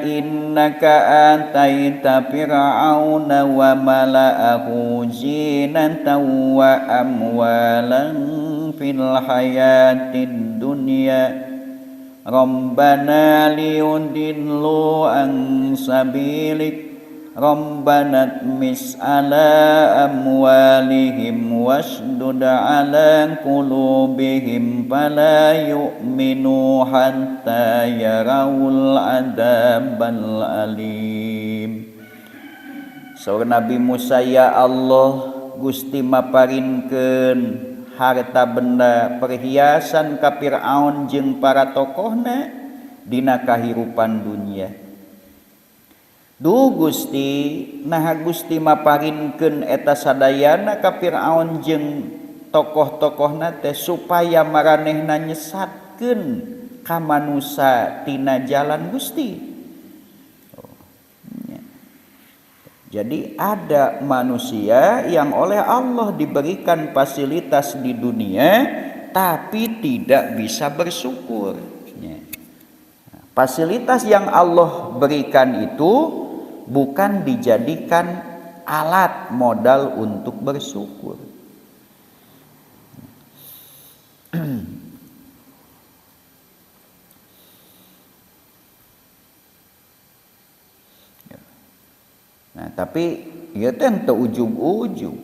Speaker 1: innaka ataita fir'auna wa mala'ahu zinatan wa amwalan fil hayatid dunya Rabbana liyudillu an sabilik Rabbana tmis ala amwalihim wasdud ala qulubihim fala yu'minu hatta yarawul adabal alim. Saur Nabi Musa, ya Allah Gusti maparinkeun harta benda perhiasan ka Fir'aun jeung para tokohna dina kahirupan dunia. Duh Gusti, naha Gusti maparinkeun eta sadayana ka Fir'aun jeung tokoh-tokohna teh supaya maranehna nyesatkeun ka manusia tina jalan Gusti. Jadi ada manusia yang oleh Allah diberikan fasilitas di dunia tapi tidak bisa bersyukur. Fasilitas yang Allah berikan itu bukan dijadikan alat modal untuk bersyukur. Nah, tapi ya tentu ujung-ujung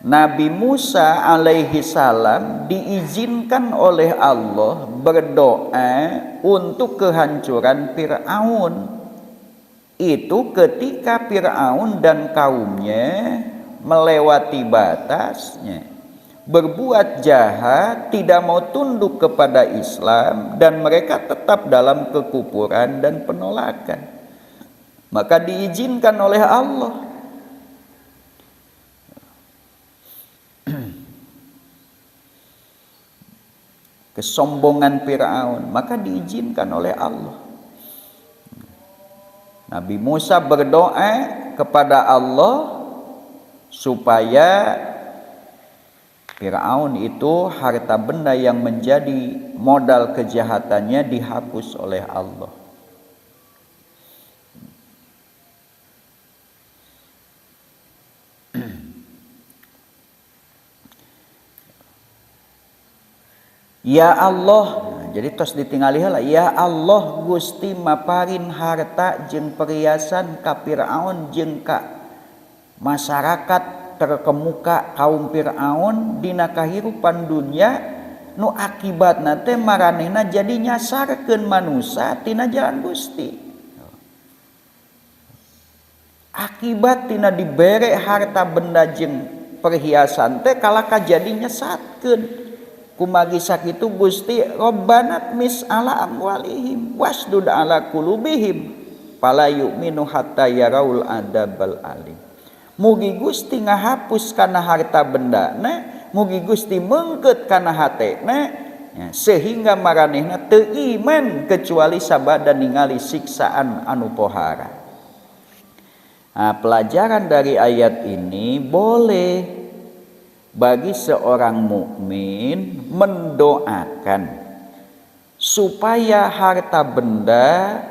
Speaker 1: Nabi Musa alaihi salam diizinkan oleh Allah berdoa untuk kehancuran Fir'aun. Itu ketika Fir'aun dan kaumnya melewati batasnya, berbuat jahat, tidak mau tunduk kepada Islam, dan mereka tetap dalam kekufuran dan penolakan, maka diizinkan oleh Allah. Kesombongan Fir'aun, maka diizinkan oleh Allah. Nabi Musa berdoa kepada Allah supaya Fir'aun itu harta benda yang menjadi modal kejahatannya dihapus oleh Allah. Ya Allah, jadi tos ditinggali heula. Ya Allah Gusti maparin harta jeung perhiasan ka Firaun jeung ka masyarakat terkemuka kaum Firaun dina kahirupan dunia nu akibatna teh maranehna jadi nyasarkeun manusia tina jalan Gusti. Akibat tina dibere harta benda jeung perhiasan teh kalaka jadi nyesatkeun. Kumagi sakitu Gusti Rabbana mis ala amwalihim wasdud ala qulubihim fala yu'minu hatta yaraul adabal alim. Mugi Gusti ngahapus kana harta bendana, mugi Gusti meungkeut kana hatena, ya, sehingga maranehna teu iman kecuali sabada ningali siksaan anu pohara. Nah, pelajaran dari ayat ini boleh bagi seorang mukmin mendoakan supaya harta benda,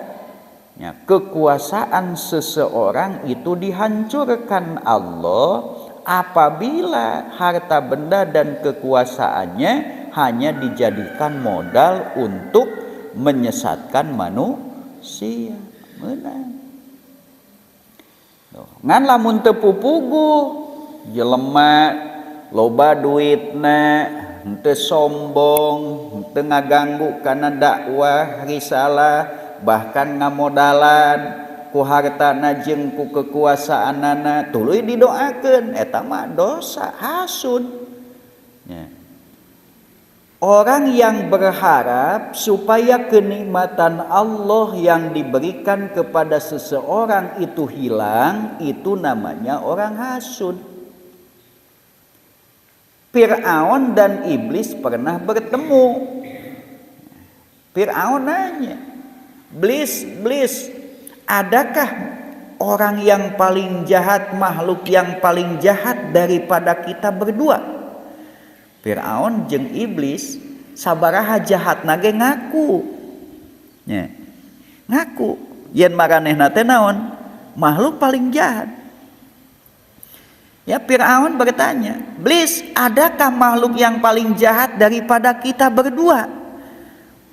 Speaker 1: ya, kekuasaan seseorang itu dihancurkan Allah apabila harta benda dan kekuasaannya hanya dijadikan modal untuk menyesatkan manusia. Menang. Ngan lamun teu pupugu jelema loba duitna, henteu sombong, henteu ngaganggu kana dakwah risalah, bahkan ngamodalan ku hartana jeung ku kekuasaanana, tuluy didoakeun eta mah dosa hasud. Ya. Orang yang berharap supaya kenikmatan Allah yang diberikan kepada seseorang itu hilang, itu namanya orang hasud. Fir'aun dan iblis pernah bertemu. Fir'aun nanya, Iblis, adakah orang yang paling jahat, makhluk yang paling jahat daripada kita berdua? Fir'aun jeung iblis sabaraha jahatna ge ngaku. Ya. Ngaku yen maranehna teh naon? Makhluk paling jahat. Ya, Fir'aun bertanya, Iblis, adakah makhluk yang paling jahat daripada kita berdua?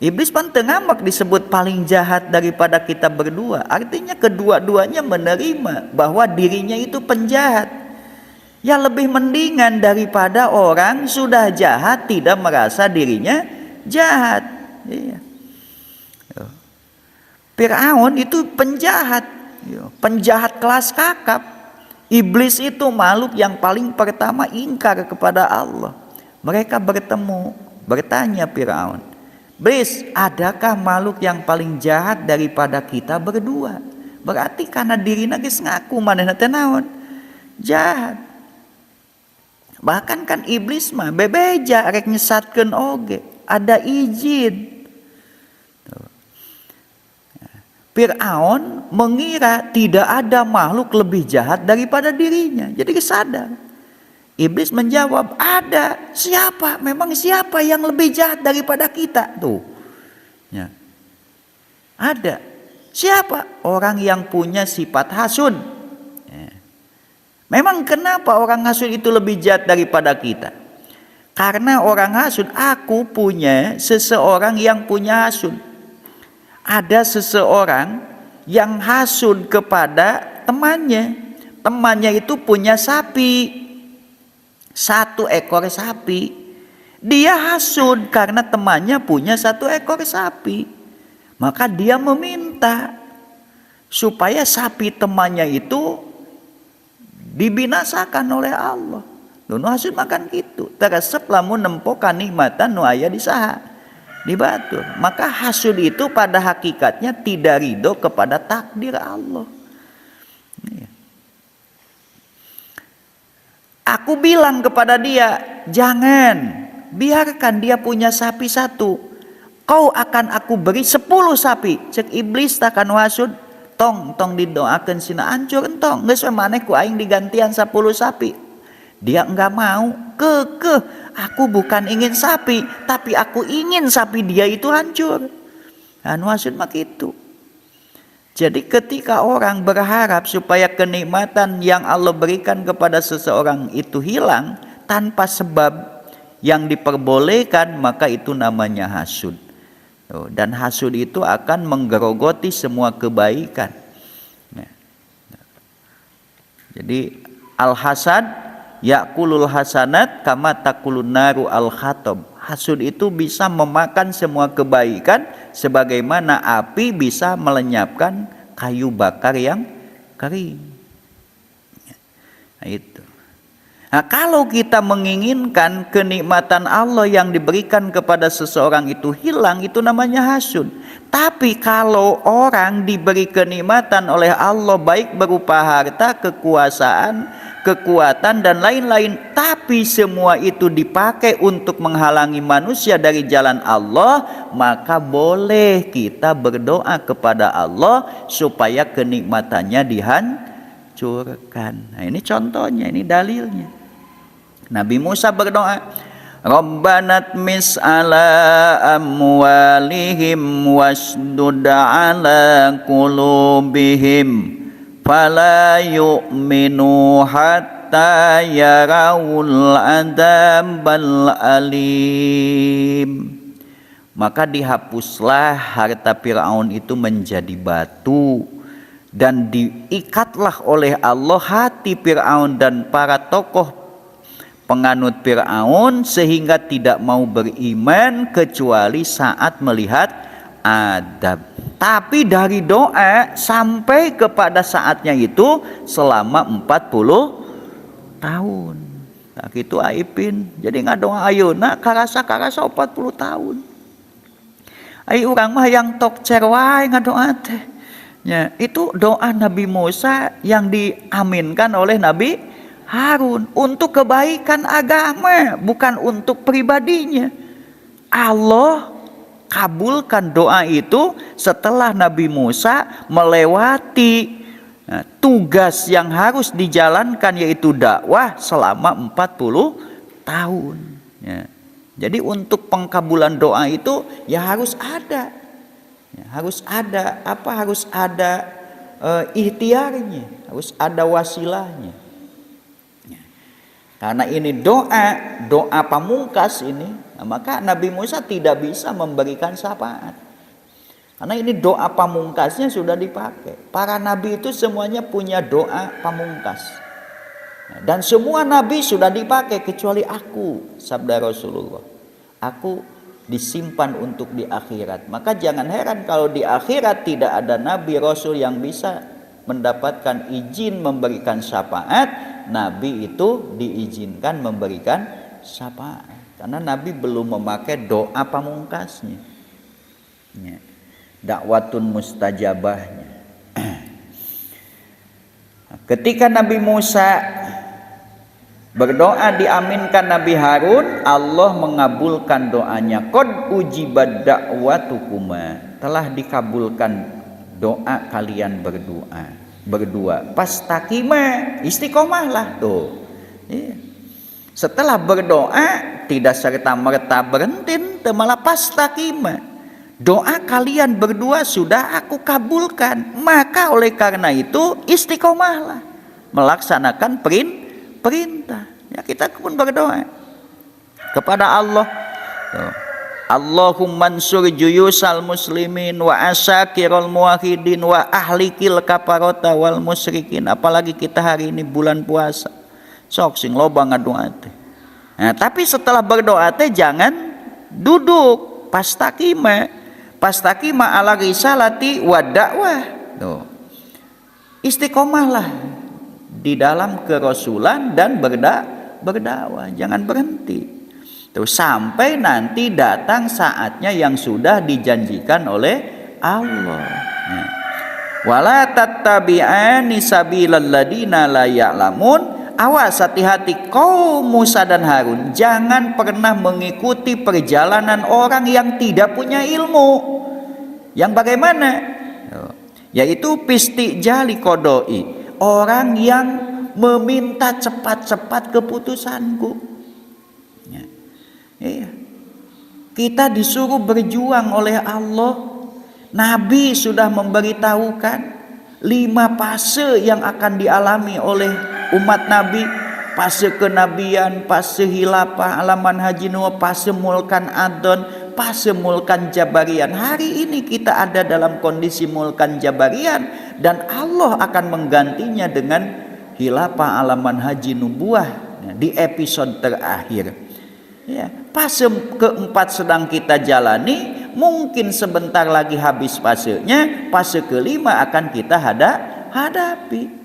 Speaker 1: Iblis pan teu ngamak disebut paling jahat daripada kita berdua. Artinya kedua-duanya menerima bahwa dirinya itu penjahat. Ya lebih mendingan daripada orang sudah jahat tidak merasa dirinya jahat. Iya. Fir'aun itu penjahat, penjahat kelas kakap. Iblis itu makhluk yang paling pertama ingkar kepada Allah. Mereka bertemu, bertanya Fir'aun, Iblis, adakah makhluk yang paling jahat daripada kita berdua? Berarti karena dirina geus ngaku manehna teh naon? Jahat. Bahkan kan iblis mah bebeja rek nyesatkeun oge, ada izin. Fir'aun mengira tidak ada makhluk lebih jahat daripada dirinya. Jadi sadar. Iblis menjawab, ada. Siapa? Memang siapa yang lebih jahat daripada kita? Tuh. Ya. Ada. Siapa? Orang yang punya sifat hasud. Ya. Memang kenapa orang hasud itu lebih jahat daripada kita? Karena orang hasud, aku punya seseorang yang punya hasud. Ada seseorang yang hasud kepada temannya. Temannya itu punya sapi, 1 ekor sapi. Dia hasud karena temannya punya 1 ekor sapi. Maka dia meminta supaya sapi temannya itu dibinasakan oleh Allah. Nu hasud makan gitu. Teresep lamun nempo kanikmatan nu aya di saha? Di batur. Maka hasud itu pada hakikatnya tidak ridho kepada takdir Allah. Aku bilang kepada dia, jangan, biarkan dia punya sapi 1. Kau akan aku beri 10 sapi. Cek iblis takkan hasud. Tong didoakan sina hancur entong. Geus maneh ku aing digantian 10 sapi. Dia enggak mau. Aku bukan ingin sapi, tapi aku ingin sapi dia itu hancur. Anu hasud mah kitu. Jadi ketika orang berharap supaya kenikmatan yang Allah berikan kepada seseorang itu hilang tanpa sebab yang diperbolehkan, maka itu namanya hasud. Dan hasud itu akan menggerogoti semua kebaikan. Jadi al-hasad yakulul hasanat kama takulun naru al-khatab. Hasud itu bisa memakan semua kebaikan sebagaimana api bisa melenyapkan kayu bakar yang kering. Nah, itu. Nah, kalau kita menginginkan kenikmatan Allah yang diberikan kepada seseorang itu hilang, itu namanya hasud. Tapi kalau orang diberi kenikmatan oleh Allah baik berupa harta, kekuasaan, kekuatan dan lain-lain, tapi semua itu dipakai untuk menghalangi manusia dari jalan Allah, maka boleh kita berdoa kepada Allah supaya kenikmatannya dihancurkan. Nah, ini contohnya, ini dalilnya. Nabi Musa berdoa, Rabbana tmis ala amwalihim wasdud ala qulubihim fala yu'minu hatta yarawul adabal alim. Maka dihapuslah harta Fir'aun itu menjadi batu, dan diikatlah oleh Allah hati Fir'aun dan para tokoh penganut Fir'aun sehingga tidak mau beriman kecuali saat melihat adab. Tapi dari doa sampai kepada saatnya itu selama 40 tahun. Nah, gitu Aipin. Jadi ngadoa ayeuna karasa 40 tahun. Ai urang mah yang tok cer wae ngadoa teh. Ya, itu doa Nabi Musa yang diaminkan oleh Nabi Harun untuk kebaikan agama, bukan untuk pribadinya. Allah kabulkan doa itu setelah Nabi Musa melewati tugas yang harus dijalankan, yaitu dakwah selama 40 tahun. Ya. Jadi untuk pengkabulan doa itu ya harus ada. Ya, harus ada apa? Harus ada ikhtiarnya, harus ada wasilahnya. Karena ini doa pamungkas ini, maka Nabi Musa tidak bisa memberikan syafaat. Karena ini doa pamungkasnya sudah dipakai. Para nabi itu semuanya punya doa pamungkas. Dan semua nabi sudah dipakai kecuali aku, sabda Rasulullah. Aku disimpan untuk di akhirat. Maka jangan heran kalau di akhirat tidak ada nabi rasul yang bisa mendapatkan izin memberikan syafaat. Nabi itu diizinkan memberikan syafaat karena Nabi belum memakai doa pamungkasnya, ya, dakwatun mustajabahnya. Ketika Nabi Musa berdoa diaminkan Nabi Harun, Allah mengabulkan doanya. Qad ujibat da'watukuma, telah dikabulkan doa kalian berdua. Pastaqima, istiqomahlah tuh. Iya. Setelah berdoa tidak serta merta berhenti, malah pastaqima. Doa kalian berdua sudah aku kabulkan, maka oleh karena itu istiqomahlah melaksanakan perintah. Ya, kita pun berdoa kepada Allah. Tuh. Allahumma ansur juyusal muslimin wa asakirul muwahhidin wa ahlikil kafarota wal musyrikin. Apalagi kita hari ini bulan puasa. Sok sing loba ngadoa teh. Nah, tapi setelah berdoa teh jangan duduk, pastaqima ala risalati wa dakwah. Tuh. Istiqomahlah di dalam kerasulan dan berdakwah. Jangan berhenti. Terus sampai nanti datang saatnya yang sudah dijanjikan oleh Allah. Wala tattabi'ani sabilal ladina la ya'lamun. Awas, hati-hati kaum Musa dan Harun, jangan pernah mengikuti perjalanan orang yang tidak punya ilmu. Yang bagaimana? Yaitu jali kodoi, orang yang meminta cepat-cepat keputusanku. Ya. Kita disuruh berjuang oleh Allah. Nabi sudah memberitahukan 5 fase yang akan dialami oleh umat Nabi. Fase kenabian, fase hilafah, alaman haji nubuwah, fase mulkan adon, fase mulkan jabarian. Hari ini kita ada dalam kondisi mulkan jabarian, dan Allah akan menggantinya dengan hilafah, alaman haji nubuwah di episode terakhir. Ya, fase keempat sedang kita jalani. Mungkin sebentar lagi habis fasenya, fase kelima akan kita hadapi.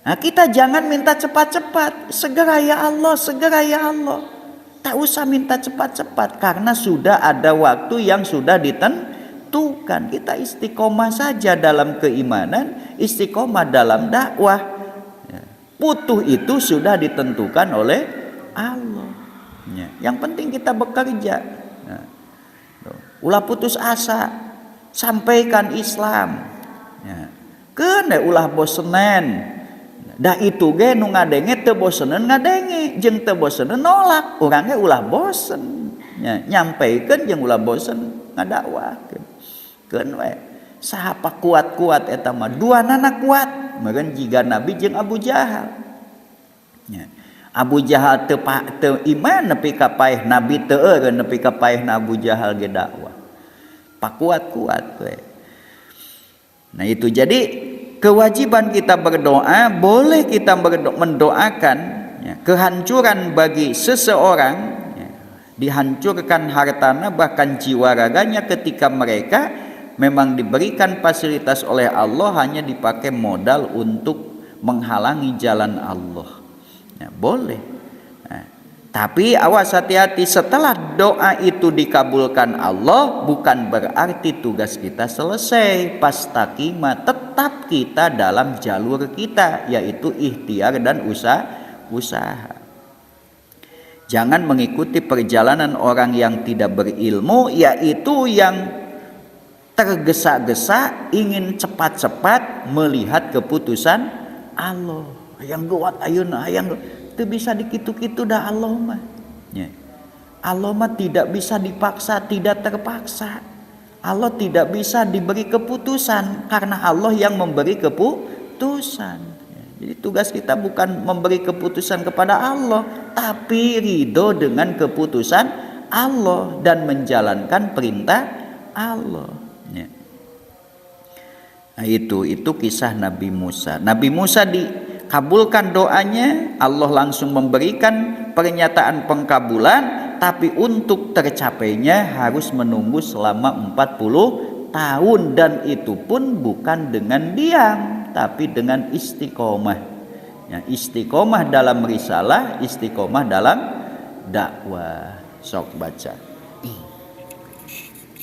Speaker 1: Nah, kita jangan minta cepat-cepat, segera ya Allah, segera ya Allah. Tak usah minta cepat-cepat, karena sudah ada waktu yang sudah ditentukan. Kita istiqomah saja dalam keimanan, istiqomah dalam dakwah. Putuh itu sudah ditentukan oleh Allah. Yang penting kita bekerja. Ulah putus asa, sampaikan Islam. Kena ulah bosenan. Dah itu ge nu ngadenge teu bosenan ngadenge, jeung teu bosenan nolak. Urang ge ulah bosen. Nyampaikeun jeung ulah bosen ngadakwahkeun. Keun we. Saha kuat-kuat eta mah duanana kuat. Meureun jiga Nabi jeung Abu Jahal. Abu Jahal teu iman nepi ka paeh Nabi, teu eureun nepi ka paehna Abu Jahal ge dakwah. Kuat-kuat we. Nah itu jadi kewajiban kita berdoa. Boleh kita mendoakan kehancuran bagi seseorang, dihancurkan hartanya bahkan jiwa raganya ketika mereka memang diberikan fasilitas oleh Allah hanya dipakai modal untuk menghalangi jalan Allah. Boleh. Tapi awas, hati-hati, setelah doa itu dikabulkan Allah bukan berarti tugas kita selesai. Pastaqima, tetap kita dalam jalur kita, yaitu ikhtiar dan usaha. Jangan mengikuti perjalanan orang yang tidak berilmu, yaitu yang tergesa-gesa ingin cepat-cepat melihat keputusan Allah. Yang kuat ayeuna, yang itu bisa dikitu-kitu dah Allah mah. Allah mah tidak bisa dipaksa, tidak terpaksa. Allah tidak bisa diberi keputusan karena Allah yang memberi keputusan. Jadi tugas kita bukan memberi keputusan kepada Allah, tapi ridho dengan keputusan Allah dan menjalankan perintah Allah. Nah itu kisah Nabi Musa. Nabi Musa kabulkan doanya, Allah langsung memberikan pernyataan pengkabulan, tapi untuk tercapainya harus menunggu selama 40 tahun, dan itu pun bukan dengan diam, tapi dengan istiqomah. Istiqomah dalam risalah, istiqomah dalam dakwah. Sok baca.